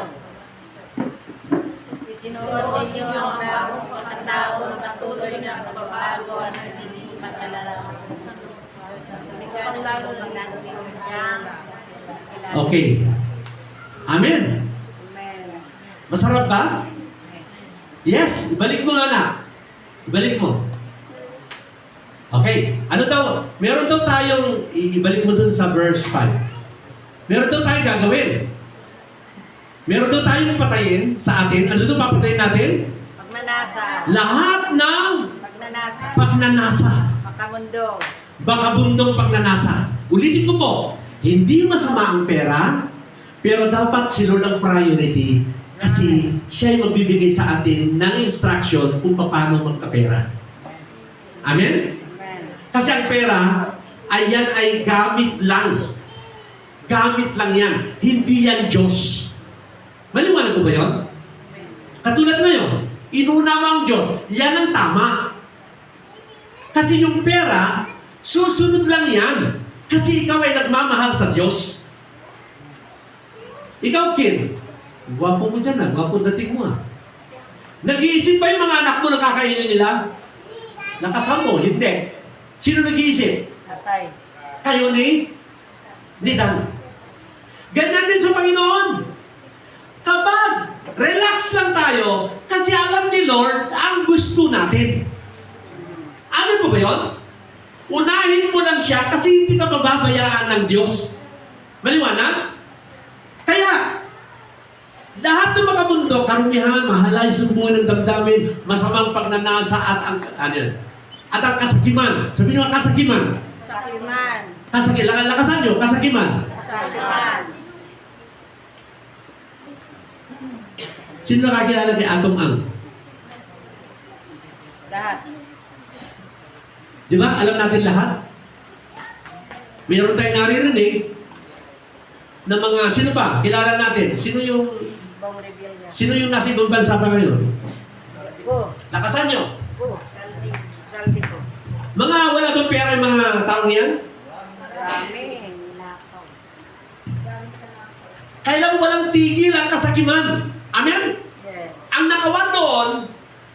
Isinuot ninyo ang bagong pagkatao patuloy na pagbabago at hindi pagkalala. Lalo ng nagsino siyang Okay. Amen. Masarap ba? Yes. Ibalik mo nga na. Ibalik mo. Okay. Ano daw? Meron daw tayong, ibalik mo dun sa verse 5. Meron daw tayong gagawin. Meron daw tayong patayin sa atin. Ano daw papatayin natin? pagnanasa, Lahat ng pagnanasa, pagnanasa. makamundo, Bakabundong pagnanasa. Ulitin ko po, hindi masama ang pera, pero dapat si Lord ang priority kasi siya ay magbibigay sa atin ng instruction kung paano magkapera. Amen? Amen. Kasi ang pera, ayan ay gamit lang. Gamit lang yan. Hindi yan Diyos. Maliwanag ko ba yun? Katulad ngayon, inuna mo ang Diyos, yan ang tama. Kasi yung pera, susunod lang yan. Kasi ikaw ay nagmamahal sa Diyos. Ikaw, kid, gwapo mo dyan gwapo dating mo Nag-iisip ba yung mga anak mo na kakainin nila? Nakasama mo? Hindi. Sino nag-iisip? Tatay. Kayo ni Dan. Ganyan din sa Panginoon. Kapag relax lang tayo, kasi alam ni Lord ang gusto natin. Amin po ba yun? Unahin mo lang siya kasi hindi ka mababayaan ng Diyos. Maliwanag? Kaya, lahat ng mga mundo, karumihan, mahalay sa buhay ng damdamin, masamang pagnanasa at ang kasakiman. Sabi nyo, kasakiman. Sakiman. Lakasan nyo, kasakiman. Sakiman. Sino nakakilala kay Atong Ang? Lahat. Di ba? Alam natin lahat. Mayroon tayong naririnig na mga, sino pa? Kilala natin. Sino yung nasa ibang bansa pa ngayon? Ko. Lakasan nyo. Ko. Saldi ko. Mga wala bang pera yung mga taong yan? Marami. Nakaw. Kailang walang tigil ang kasakiman. Amen? Yes. Ang nakawan doon,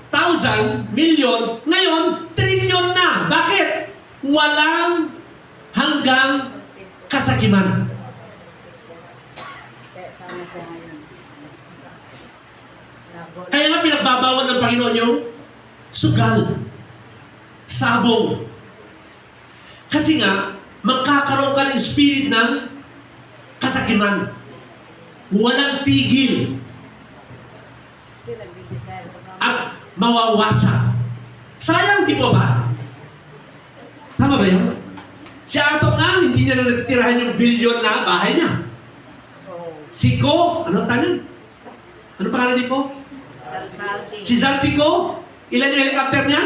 1,000, milyon, ngayon, trilyon na. Bakit? Walang hanggang kasakiman. Kaya sana siya ngayon. Kaya nga pinagbabawal ng Panginoon yung sugal, sabong. Kasi nga, magkakaroon ka ng spirit ng kasakiman. Walang tigil. Sila bibisay ko. At mawawasa. Sayang, di po ba? Tama ba yun? Si Atong nga, hindi niya na nagtirahan yung bilyon na bahay niya. Oh. Si Ko, ano tangan? Ano pangalan ni Ko? Saldi. Si Zaldi Ko, ilan yung helicopter niya?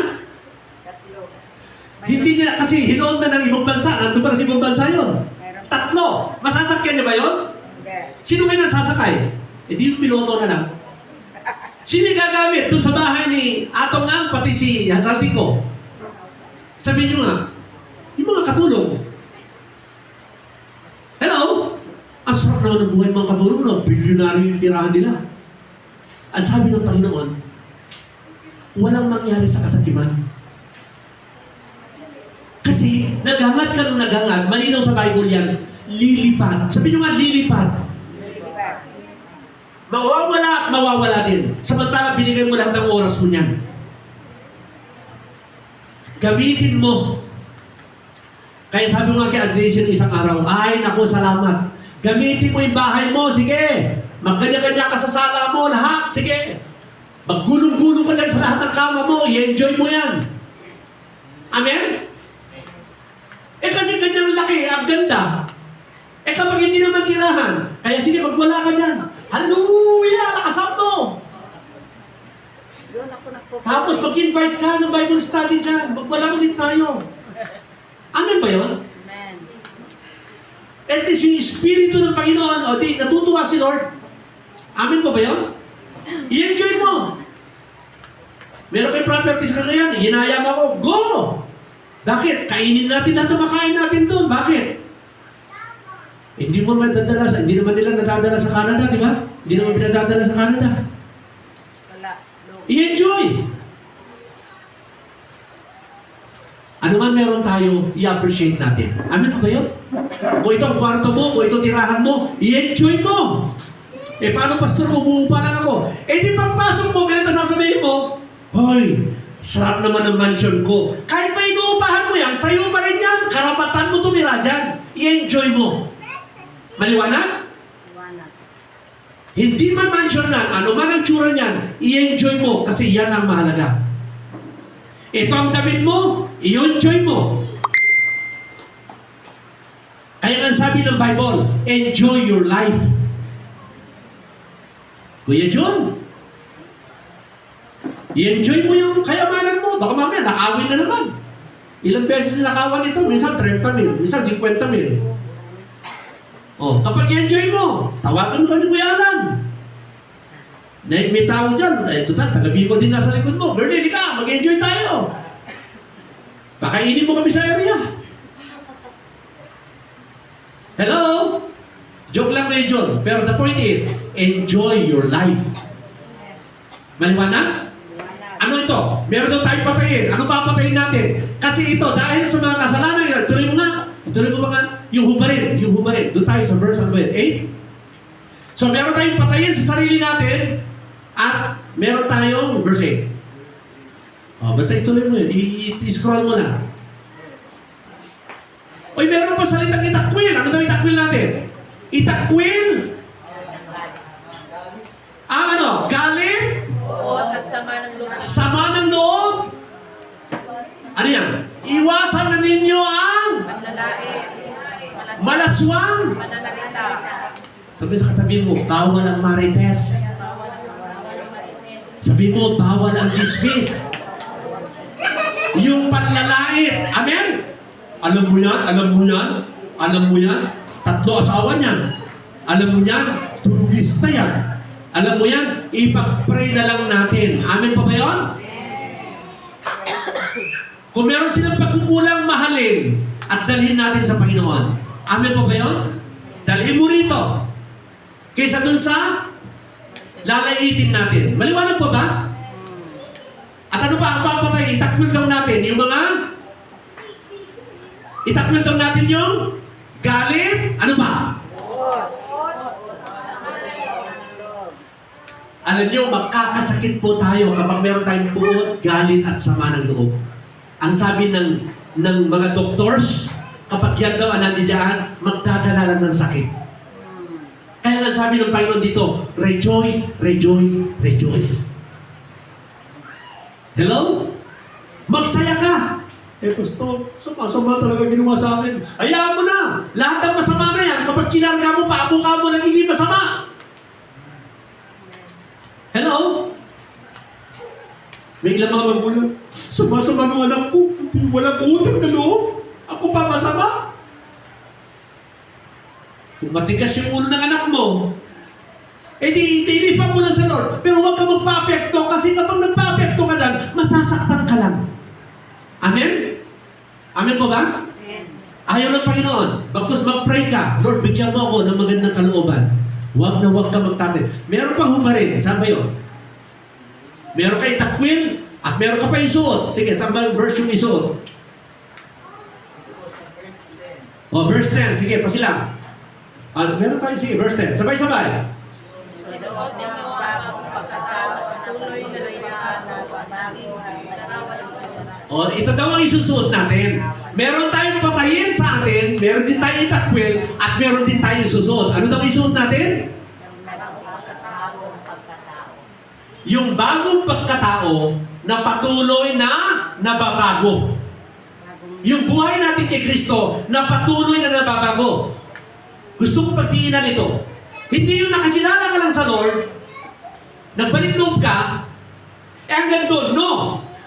Tatlo. Hindi niya, kasi hinoon na ng ibang bansa. Nandun pa na sa ibang bansa yun. Mayroon. 3. Masasakyan niya ba yun? Hindi. Sino kayo nasasakay? Eh di yung piloto na lang. Sino yung gagamit doon sa bahay ni Atong Ang, pati si Zaldi Ko? Sabihin nyo nga, yung mga katulong. Hello? Ang sarap naman ng buhay ng mga katulong, no? Bilyonaryo yung tirahan nila. Ang sabi ng Panginoon, walang mangyari sa kasakiman. Kasi, naghangad ka ng naghangad, malinaw sa Bible yan, lilipad. Sabi nyo nga, lilipad. Lilipat. Mawawala at mawawala din. Samantala, binigay mo lahat ng oras mo niyan. Gamitin mo. Kaya sabi mo nga kay Adrian isang araw, ay, naku, salamat. Gamitin mo yung bahay mo, sige. Magganyan-ganyan ka sa sala mo, lahat, sige. Maggulong-gulong ka dyan sa lahat ng kama mo, i-enjoy mo yan. Amen? Eh kasi ganyan ang laki, ang ganda. Eh kapag hindi naman tirahan, kaya sige, magwala ka dyan. Hallelujah! Lakasan mo! Doon ako nagpupunta. Tapos mag-invite ka ng Bible study dyan. Magwala ulit tayo. Amen ba yun? Amen. At least yung Espiritu ng Panginoon, o di, natutuwa si Lord. Amen po ba yun? I-enjoy mo. Meron kayo properties ka ngayon, hinayang ako, go! Bakit? Kainin natin lahat ng makain natin doon. Bakit? Hindi mo madadala sa, hindi naman nila nadadala sa Canada, di ba? Hindi naman pinadadala sa Canada. Wala. No. I-enjoy! Ano man meron tayo, i-appreciate natin. Amen po ba yun? Kung ito ang kwarto mo, kung ito tirahan mo, i-enjoy mo! Eh, paano, pastor, umuupa lang ako? Eh, di pagpasok mo, ganito sasabihin mo, hoy, sarap naman ang mansion ko. Kahit pa inuupahan mo yan, sa'yo pa rin yan. Karapatan mo tumira dyan. I-enjoy mo. Maliwanag? Iwanan. Hindi man mansion lang, ano man ang tsura niyan, i-enjoy mo kasi yan ang mahalaga. Ito ang damit mo, i-enjoy mo. Kaya nga sabi ng Bible, enjoy your life. Kuya John, i-enjoy mo yung kayamanan mo. Baka mamaya, nakawin na naman. Ilang beses nakawan ito? Minsan 30,000, minsan 50,000. Oh, kapag i-enjoy mo, tawagan ka ni Kuya Alan. May tao dyan, total, taga-Bicol din nasa likod mo. Girl, hindi ka, mag-enjoy tayo. Pakainin mo kami sa area. Hello? Joke lang Kuya John. Pero the point is, enjoy your life. Maliwanag? Ano ito? Meron daw tayong patayin. Ano papatayin natin? Kasi ito, dahil sa mga kasalanan yan, tuloy mo nga. Tuloy mo mga, yung hubarin. Doon tayo sa verse 8. So meron tayong patayin sa sarili natin at meron tayong verse 8. Oh, basta ituloy mo yun. I-scroll mo na. Oy, meron pa salitang itakwil. Ano daw itakwil natin? Itakwil ang ano? Galit? Buot at sama ng loob. Sama ng loob? Ano yan? Iwasan na ninyo ang Panlalait. malaswang. Pananalita. Sabi sa katabi mo, bawal ang marites. Sabi mo, bawal ang chismis. Yung panlalait. Amen? Alam mo yan? Alam mo yan? Alam mo yan? 3 asawa niyan. Alam mo yan? Turugista yan. Alam mo yan? Ipag-pray na lang natin. Amen pa ba yun? Kung meron silang pagkukulang, mahalin at dalhin natin sa Panginoon. Amen pa ba yun? Dalhin mo rito. Kaysa dun sa lalaitin natin. Maliwanag po ba? At ano pa ang papatay? Itakwil daw natin yung mga itakwil daw natin yung galit. Ano ba? Alam nyo, magkakasakit po tayo kapag meron tayong buot, galit at sama ng loob. Ang sabi ng mga doctors, kapag yan daw ang nandiyan, magdadala lang ng sakit. Kaya nga sabi ng Panginoon dito, rejoice, rejoice, rejoice. Hello? Magsaya ka. Pastor, sama-sama talaga ginawa sa akin. Hayaan mo na. Lahat ng masama na yan, kapag kinarga mo, paabuka mo, nagiging masama. Hello? May ilang mga magulang, sama-sama ng anak ko, walang utang na loob. Ako pa masama. Kung matigas yung ulo ng anak mo, ilifan mo lang sa Lord. Pero huwag ka magpa-apekto kasi kapag nagpa-apekto ka lang, masasaktan ka lang. Amen? Amen po ba? Ayaw ng Panginoon. Bagkus mag-pray ka, Lord, bigyan mo ako ng magandang kalooban. Huwag na huwag ka magtate. Meron pang hubarin. Saan ba yun? Meron ka itakwil at meron ka pa isuot. Sige, saan ba yung verse yung isuot? O, verse 10. Sige, pakilang. Meron tayo, sige, verse 10. Sabay-sabay. Sinuot niya ang bagong pagkatao at tuloy na inahanap ang naging larawan ng Diyos. O, ito daw ang isusuot natin. Meron tayong patayin sa atin, meron din tayong itakwil, at meron din tayong isusuot. Ano daw isuot natin? Yung bagong pagkatao na patuloy na nababago. Yung buhay natin kay Kristo na patuloy na nababago. Gusto ko pagdiinan ito. Hindi yung nakakilala ka lang sa Lord, nagbalik loob ka, hanggang doon. No!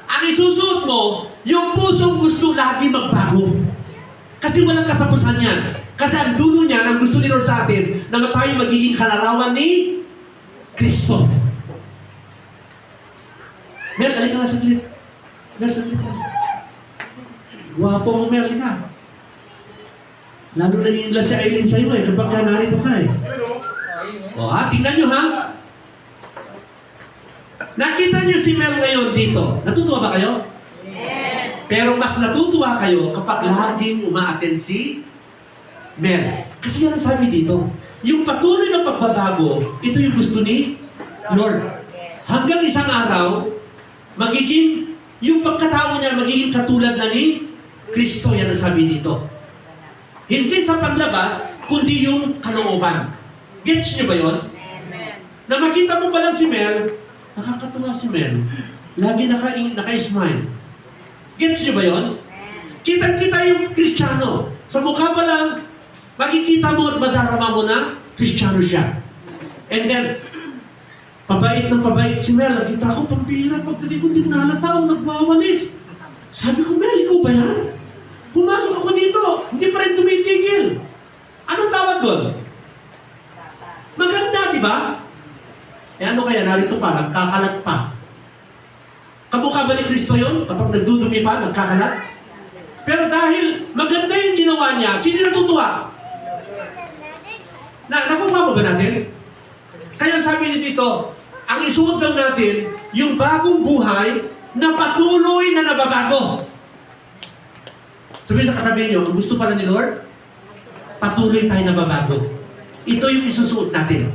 Ang isusuot mo, yung pusong gusto lagi magbago. Kasi walang katapusan yan. Kasi ang dulo niya, ang gusto ni Lord sa atin, na tayo magiging kalarawan ni Kristo. Mel, alika nga saglit. Mel, saglit ka. Guwapo mo, Mel, alika. Lalo na yung love si Aileen sa'yo kapag ka narito ka O tingnan nyo ha. Nakita niyo si Mel ngayon dito. Natutuwa ba kayo? Amen. Pero mas natutuwa kayo kapag laging uma-attend si Mel. Kasi yan ang sabi dito. Yung patuloy na pagbabago, ito yung gusto ni Lord. Hanggang isang araw, magiging, yung pagkatao niya magiging katulad na ni Kristo. Yan ang sabi dito. Hindi sa paglabas, kundi yung kalooban. Gets niyo ba yun? Amen. Na makita mo pa lang si Mel, nakakatuwa si Mel. Lagi naka-smile. Gets niyo ba yun? Kitang-kita yung Kristiyano. Sa mukha pa lang, Makikita mo at madarama mo na Kristiyano siya. And then, pabait ng pabait si Mel. Nakita ko, pampira, pagdating ko din nalataw, nagwawalis. Sabi ko, Mel, ikaw ba yan? Pumasok ako dito, hindi pa rin tumitigil. Anong tawag doon? Maganda, di ba? Eh ano kaya, narito pa, nagkakalat pa. Kamukha ba ni Kristo yun? Kapag nagdudumi pa, nagkakalat? Pero dahil maganda yung ginawa niya, sino natutuwa? Nakuha mo ba natin? Kaya sabi niya dito, ang isuot lang natin, yung bagong buhay na patuloy na nababago. Sabihin sa katabi niyo, ang gusto pala ni Lord, patuloy tayo nababago. Ito yung isusuot natin.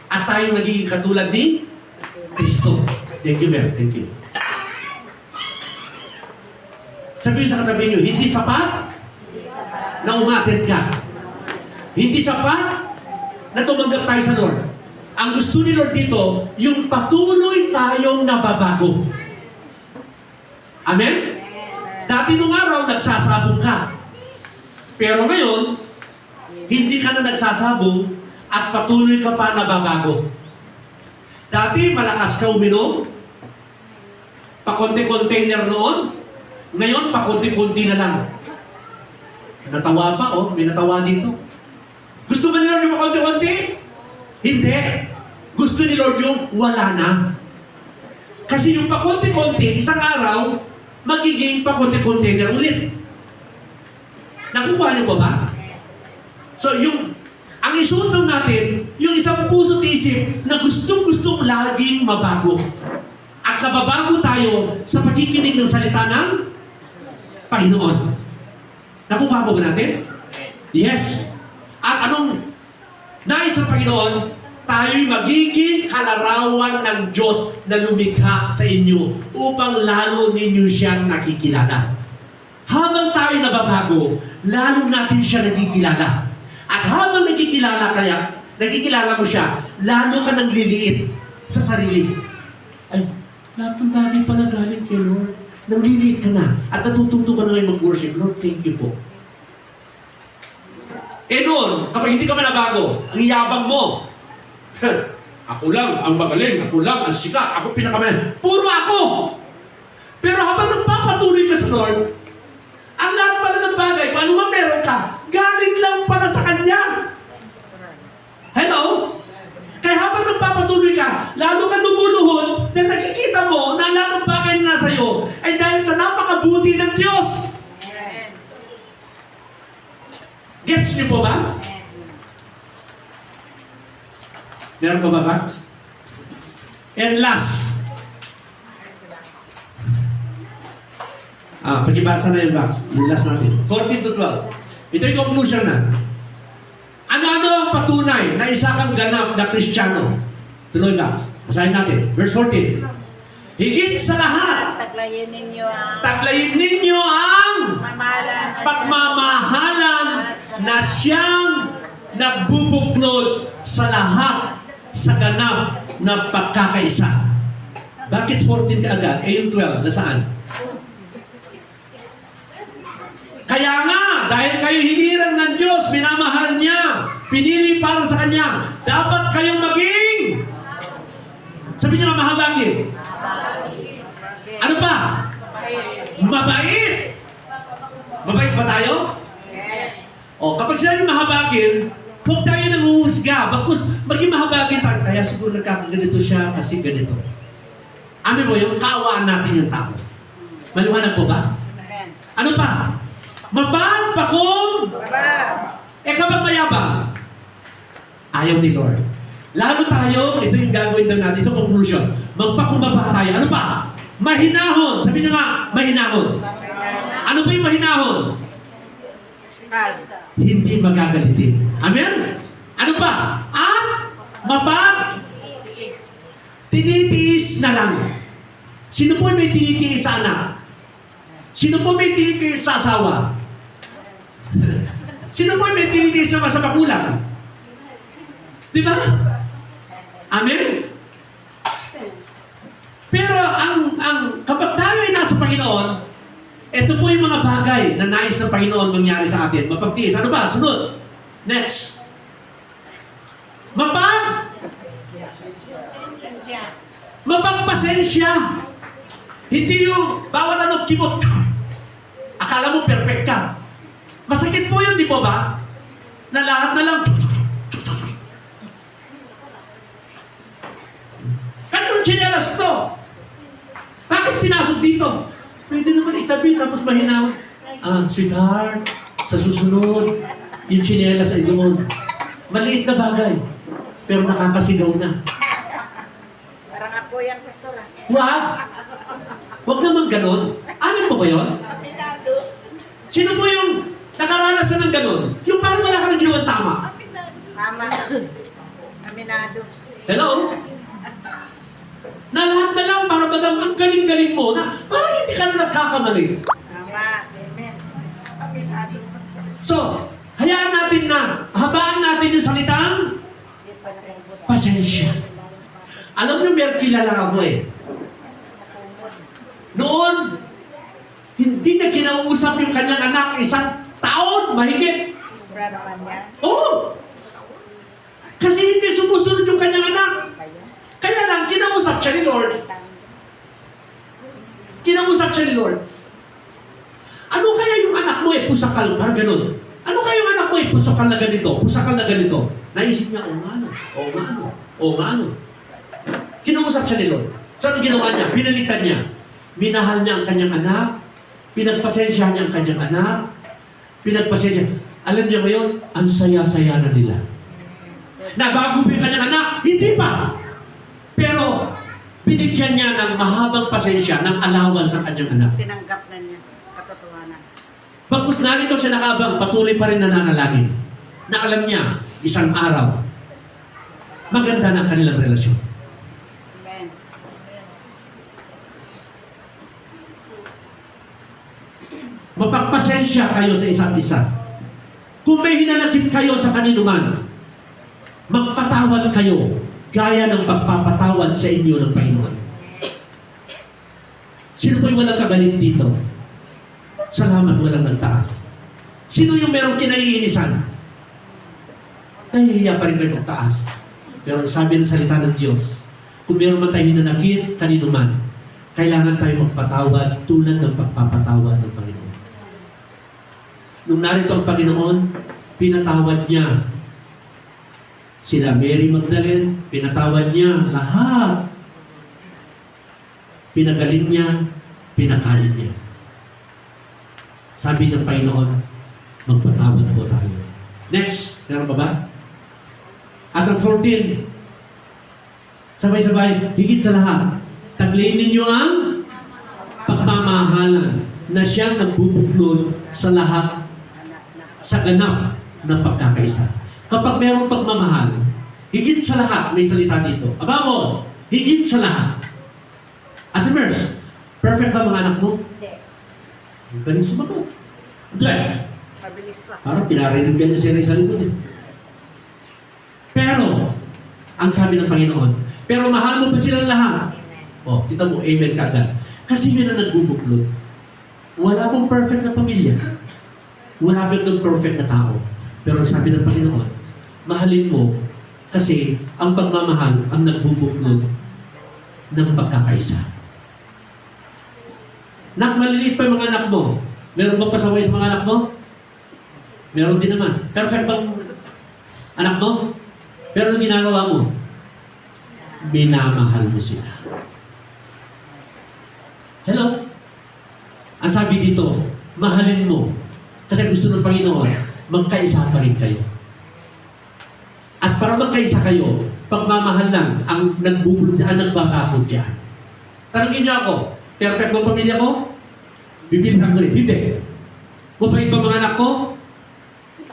At tayo nagiging katulad ni Kristo. Thank you, Mel. Thank you. Sabihin sa katabi niyo, hindi sapat na umattend ka. Hindi sapat na tumanggap tayo sa Lord. Ang gusto ni Lord dito, yung patuloy tayong nababago. Amen? Dati nung araw, nagsasabong ka. Pero ngayon, hindi ka na nagsasabong at patuloy ka pa nababago. Dati, malakas ka uminom. Pakonti-container noon. Ngayon, pakonti-konti na lang. Natawa pa, oh. May natawa dito. Gusto ba ni Lord yung pakonti-konti? Hindi. Gusto ni Lord yung wala na. Kasi yung pakonti-konti, isang araw, magiging pakonti-container ulit. Nakukuha niyo ba ba? So, ang isuot lang natin, yung isang puso at isip na gustong-gustong laging mabago. At nababago tayo sa pakikinig ng salita ng Panginoon. Nakukuha ba natin? Yes. At anong nais ng Panginoon? Tayo'y magiging kalarawan ng Diyos na lumikha sa inyo upang lalo ninyo siyang nakikilala. Habang tayo nababago, lalo natin siya nakikilala. At habang nakikilala mo siya, lalo ka nang liliit sa sarili. Ay, lahat ng bagay pala galing kay Lord. Nangliliit ka na at natututo ka na ngayon mag-worship. Lord, thank you po. Eh noon, kapag hindi ka manabago, ang iyabang mo, ako lang ang magaling, ako lang ang sikat, ako pinakamayan. Puro ako! Pero habang nagpapatuloy ka sa Lord, ang lahat pala ng bagay, kung ano man meron ka, galing lang pala sa Kanya. Hello? Kaya habang nagpapatuloy ka, lalo ka lumuluhod, dahil nakikita mo na lahat ng bagay na nasa iyo ay dahil sa napakabuti ng Diyos. Gets niyo po ba? Meron pa ba, Max? And last. Pagibasa na yung Max. Yung last natin. 14 to 12. Ito yung conclusion na. Ano-ano ang patunay na isa kang ganap na Kristiyano? Tuloy, Max. Basahin natin. Verse 14. Higit sa lahat, Taglayin ninyo ang mamahalan pagmamahalan na siyang nagbubuklod sa lahat sa ganap na pagkakaisa. Bakit 14 ka agad? Eh yung 12, nasaan? Kaya nga, dahil kayo hinirang ng Diyos, minamahal niya, pinili para sa Kanya, dapat kayong maging, sabi niyo nga, mahabagin. Ano pa? Mabait. Mabait ba tayo? O, kapag sinabi mahabagin, huwag tayo nanguhusga. Bagkus, maging mahabagin tayo. Kaya siguro nagkakaganito siya kasi ganito. Amin mo, yung kaawaan natin yung tao. Maliwanag po ba? Ano pa? Mabait pa kung kapag mayabang. Ayaw ni Lord. Lalo tayo, ito yung gagawin daw natin, ito conclusion. Magpakumbaba tayo. Ano pa? Mahinahon. Sabi nyo nga, mahinahon. Ano ba yung mahinahon? Hindi magagalitin. Amen? Ano pa? At tinitiis na lang. Sino po may tinitiis sa anak? Sino po may tinitiis sa asawa? Sino po may tinitiis sa magulang? Di ba? Amen? Pero kapag tayo ay nasa Panginoon, ito po yung mga bagay na nais ng Panginoon mangyari sa atin. Mapagtiis. Ano ba? Sunod. Next. Mapagpasensya. Hindi yung bawat ano kimot. Akala mo perfect ka. Masakit po yun, di po ba? Na lahat na lang. Kanong chinelas to? Bakit pinasok dito? Pwede naman itabi tapos mahinaw. Sweetheart, sa susunod, yung chinelas ay doon. Maliit na bagay, pero nakakasigaw na. Parang ako yan, Pastor. Wag! Wag naman ganon. Amin po ba yun? Aminado. Sino po yung nakaranasan ng ganon? Yung parang wala ka nang ginawang tama. Tama. Aminado. Hello? Na lahat na lang para bagang ang galing-galing mo na parang hindi ka na nagkakamali. Tama. Amen. Aminado, Pastor. So, hayaan natin na, habaan natin yung salitang pasensya. Alam niyo, may kilala ako eh. Noon, hindi na kinausap yung kanyang anak 1 taon, mahigit. Sobra naman yan. Oo! Kasi hindi sumusunod yung kanyang anak. Kaya lang, kinausap siya ni Lord. Kinausap siya ni Lord. Ano kaya yung anak mo eh, pusakal, parang ganun. Ano kaya yung anak mo eh, pusakal na ganito, pusakal na ganito. Naisip niya, oo nga no, oo nga no, oo nga no. Kinausap siya ni Lord. So, ano ginawa niya? Binalitan niya. Minahal niya ang kanyang anak. Pinagpasensya niya ang kanyang anak. Pinagpasensya. Alam niyo ngayon, ang saya-saya na nila. Nabago ba yung kanyang anak? Hindi pa. Pero, binigyan niya ng mahabang pasensya, ng allowance sa kanyang anak. Tinanggap na niya. Katotohanan. Bagkus narito siya nakabang, patuloy pa rin nananalangin. Na alam niya, isang araw, maganda na ang kanilang relasyon. Amen. Mapagpasensya kayo sa isa't isa. Kung may hinanakit kayo sa kaninuman, magpatawad kayo gaya ng pagpapatawad sa inyo ng Panginoon. Sino po'y walang kagalit dito? Salamat, walang nagtaas. Sino yung merong kinaiinisan? Nahihiya pa rin kayo magtaas. Pero ang sabi ng salita ng Diyos, kung meron man tayo hinanakit, kaninuman, kailangan tayo magpatawad tulad ng pagpapatawad ng Panginoon. Nung narito ang Panginoon, pinatawad niya sila Mary Magdalene, pinatawad niya lahat. Pinagaling niya, pinakain niya. Sabi ng Panginoon, magpatawad po tayo. Next, meron ba ba? At ang 14, sabay-sabay, higit sa lahat, taglinin ninyo ang pagmamahalan na siyang nagbubuklod sa lahat sa ganap ng pagkakaisa. Kapag mayroong pagmamahal, higit sa lahat, may salita dito. Above all, higit sa lahat. At verse, perfect ba mga anak mo? Hindi. Ang galing sumagot. Hindi. Mabilis pa. Parang pinarinig ka na siya rin sa likod eh. Pero, ang sabi ng Panginoon, pero mahal mo pa silang lahat. O, kita mo, amen ka agad. Kasi yun ang nagbubuklod. Wala pong perfect na pamilya. Wala pong perfect na tao. Pero ang sabi ng Panginoon, mahalin mo kasi ang pagmamahal ang nagbubuklod ng pagkakaisa. Nak, maliliit pa yung mga anak mo. Meron bang pasaway sa mga anak mo? Meron din naman. Perfect bang anak mo? Pero anong ginagawa mo? Minamahal mo sila. Hello? Ang sabi dito, mahalin mo. Kasi gusto ng Panginoon, magkaisa pa rin kayo. At para magkaisa kayo, pagmamahal lang ang nagbubulod dyan, ang nagbabakod dyan. Tanungin niyo ako, perfect ba pamilya ko? Bibilisan ko rin. Hindi. Mabait ba mga anak ko?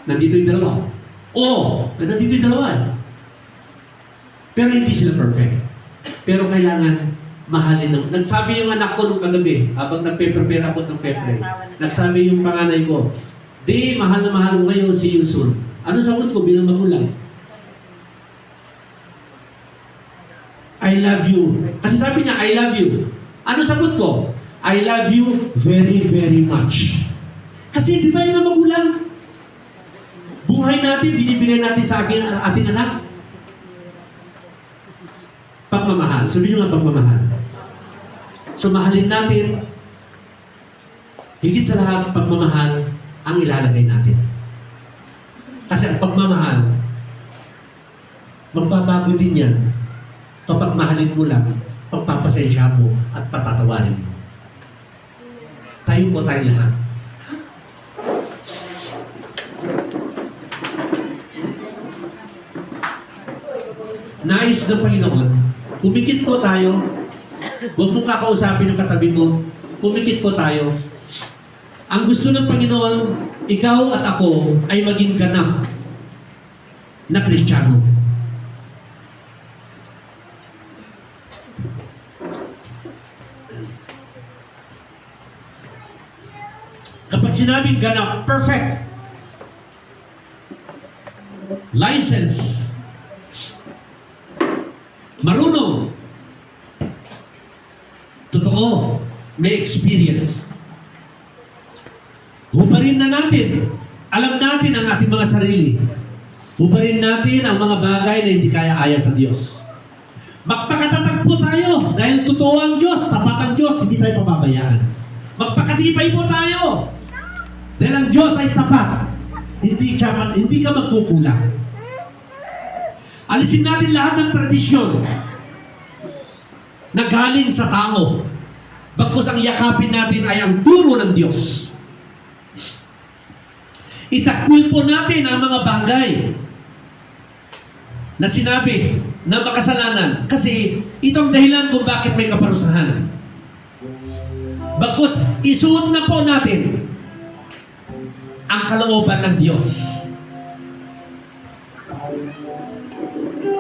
Nandito yung dalawa. Oo, nandito yung dalawa. Pero hindi sila perfect. Pero kailangan mahalin ng... Nagsabi yung anak ko nung kagabi, habang nagpe-prepare ako ng pepre, nagsabi yung panganay ko, di, mahal na mahal ko kayo si Yusun. Ano sagot ko bilang magulang? I love you. Kasi sabi niya, I love you. Ano sagot ko? I love you very, very much. Kasi di ba yung mga magulang? buhay natin, binibigay natin sa ating anak. Pagmamahal. Sabihin nyo nga pagmamahal. So mahalin natin, higit sa lahat, pagmamahal ang ilalagay natin. Kasi ang pagmamahal, magbabago din yan kapag mahalin mo lang, pagpapasensya mo at patatawarin mo. Tayo po tayo lahat. Nais ng Panginoon, pumikit po tayo. Huwag mong kakausapin ng katabi mo. Pumikit po tayo. Ang gusto ng Panginoon, ikaw at ako ay maging ganap na Kristiyano. Kapag sinabing ganap, perfect. License. Marunong. Totoo. May experience. Hubarin na natin. Alam natin ang ating mga sarili. Hubarin natin ang mga bagay na hindi kaya-aya sa Diyos. Magpakatatag po tayo. Dahil totoo ang Diyos, tapat ang Diyos, hindi tayo pababayaan. Magpakatibay po tayo. Dahil ang Diyos ay tapat. Hindi ka magkukulang. Alisin natin lahat ng tradisyon na galing sa tao. Bagkus ang yakapin natin ay ang turo ng Diyos. Itakwil po natin ang mga bagay na sinabi na makasalanan. Kasi itong dahilan kung bakit may kaparusahan. Bagkus isuot na po natin ang kalooban ng Diyos.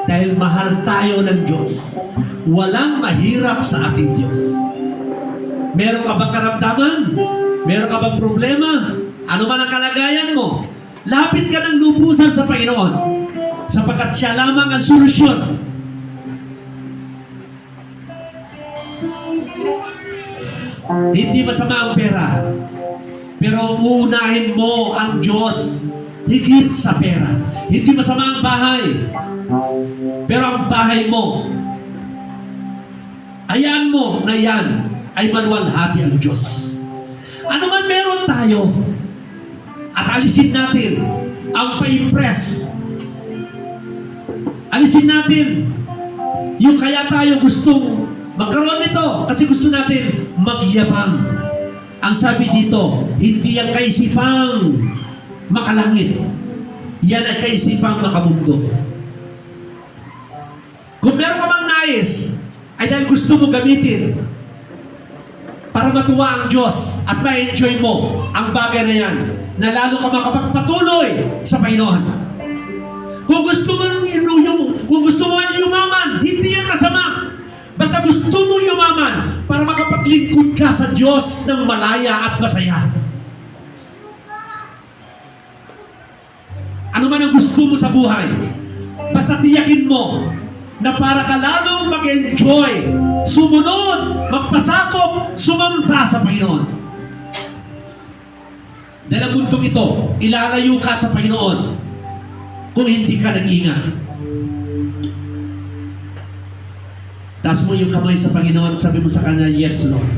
Dahil mahal tayo ng Diyos. Walang mahirap sa ating Diyos. Meron ka bang karamdaman? Meron ka bang problema? Ano man ang kalagayan mo? Lapit ka ng lubusan sa Panginoon. Sapagkat siya lamang ang solusyon. Hindi masama ang pera. Pero uunahin mo ang Diyos higit sa pera. Hindi masama ang bahay. Pero ang bahay mo, ayan mo na yan ay maluwalhati ang Diyos. Ano man meron tayo, at alisin natin ang pa-impress. Alisin natin yung kaya tayo gustong magkaroon nito kasi gusto natin magyabang. Ang sabi dito, hindi ang kaisipang makalangit. Yan ay kaisipang makamundo. Kung meron ka mang nais, ay dahil gusto mo gamitin para matuwa ang Diyos at ma-enjoy mo ang bagay na yan, na lalo ka makapagpatuloy sa Panginoon. Kung gusto mo yumaman, hindi yan masama. Basta gusto mo yumaman para makapaglingkod ka sa Diyos ng malaya at masaya. Ano man ang gusto mo sa buhay, basta tiyakin mo na para ka lalong mag-enjoy, sumunod, magpasakop, sumamba sa Panginoon. Dahil ang mundong ito, ilalayo ka sa Panginoon kung hindi ka nag-ingat. Taas mo yung kamay sa Panginoon, sabi mo sa Kanya, yes, Lord.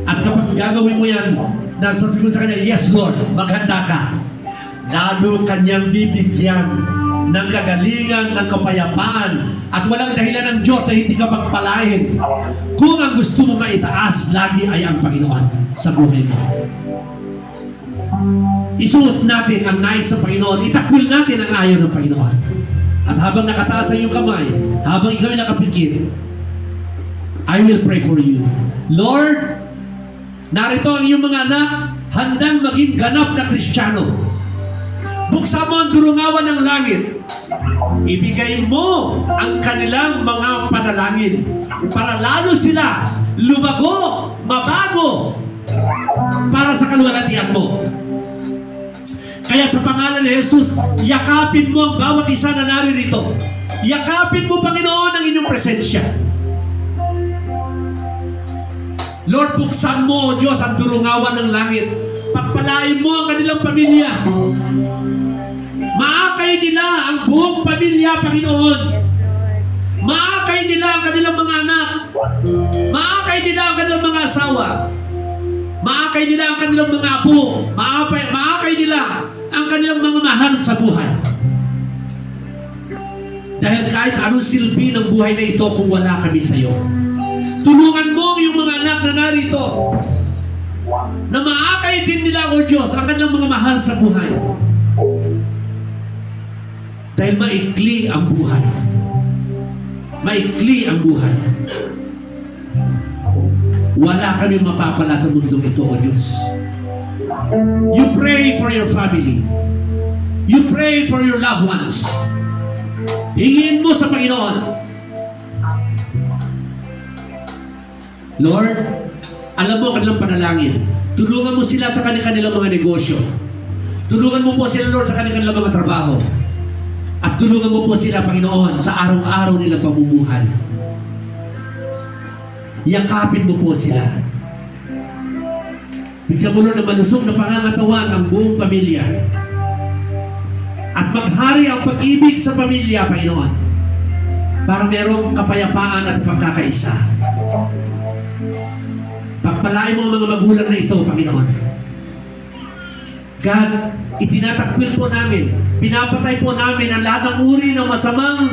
At kapag gagawin mo yan, sabi mo sa Kanya, yes, Lord, maghanda ka. Lalo Kanyang bibigyan ng kagalingan, ng kapayapaan, at walang dahilan ng Diyos na hindi ka magpalain. Kung ang gusto mo maitaas, lagi ay ang Panginoon sa buhay mo. Isuot natin ang nais sa Panginoon. Itakwil natin ang ayaw ng Panginoon. At habang nakataas ang iyong kamay, habang ikaw ay nakapikit, I will pray for you. Lord, narito ang iyong mga anak, handang maging ganap na Kristiyano. Buksan mo ang durungawan ng langit. Ibigay mo ang kanilang mga panalangin para lalo sila lumago, mabago para sa kaluwalhatian mo. Kaya sa pangalan ni Jesus, yakapin mo ang bawat isa na naririto. Yakapin mo, Panginoon, ang inyong presensya. Lord, buksan mo, O Diyos, ang durungawan ng langit Pagpalain mo ang kanilang pamilya. Maakay nila ang buong pamilya, Panginoon. Maakay nila ang kanilang mga anak. Maakay nila ang kanilang mga asawa. Maakay nila ang kanilang mga apo. Maakay nila ang kanilang mga mahal sa buhay. Dahil kahit anong silbi ng buhay na ito kung wala kami sa iyo. Tulungan mo yung mga anak na narito na maakay din nila, O Diyos, ang kanilang mga mahal sa buhay. Dahil maikli ang buhay. Maikli ang buhay. Wala kami mapapala sa mundong ito, O Diyos. You pray for your family. You pray for your loved ones. Hingin mo sa Panginoon. Lord, alam mo kanilang panalangin. Tulungan mo sila sa kanilang mga negosyo. Tulungan mo po sila, Lord, sa kanilang mga trabaho. At tulungan mo po sila, Panginoon, sa araw-araw nilang pamumuhay. Yakapin mo po sila. Bigyan mo, Lord, na malusog na pangangatawan ang buong pamilya. At maghari ang pag-ibig sa pamilya, Panginoon, para merong kapayapaan at pagkakaisa. Pagpalain mo ang mga magulang na ito, Panginoon. God, itinatakwil po namin, pinapatay po namin ang lahat ng uri ng masamang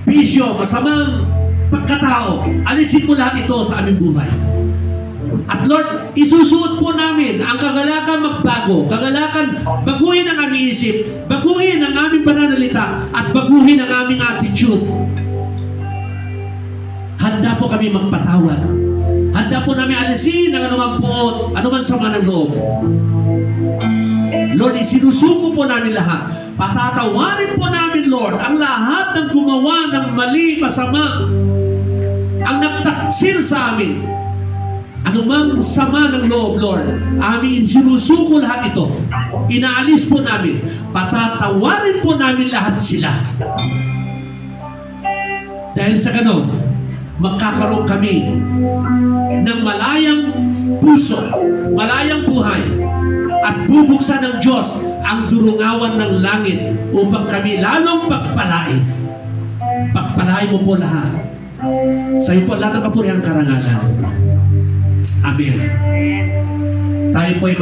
bisyo, masamang pagkatao. Alisin mo lahat ito sa aming buhay. At Lord, isusuot po namin ang kagalakan magbago, kagalakan baguhin ang aming isip, baguhin ang aming pananalita, at baguhin ang aming attitude. Handa po kami magpatawad. Handa po namin alisin ang anumang puot, anumang sama ng loob. Lord, isinusuko po namin lahat. Patatawarin po namin, Lord, ang lahat ng gumawa ng mali, masama, ang nagtaksil sa amin. Anumang sama ng loob, Lord, aming isinusuko lahat ito. Inaalis po namin. Patatawarin po namin lahat sila. Dahil sa ganon, magkakaroon kami ng malayang puso, malayang buhay, at bubuksan ng Diyos ang durungawan ng langit upang kami lalong pagpalain. Pagpalain mo po lahat. Sa iyo po lahat ng kapurihan karangalan. Amen. Tayo po ay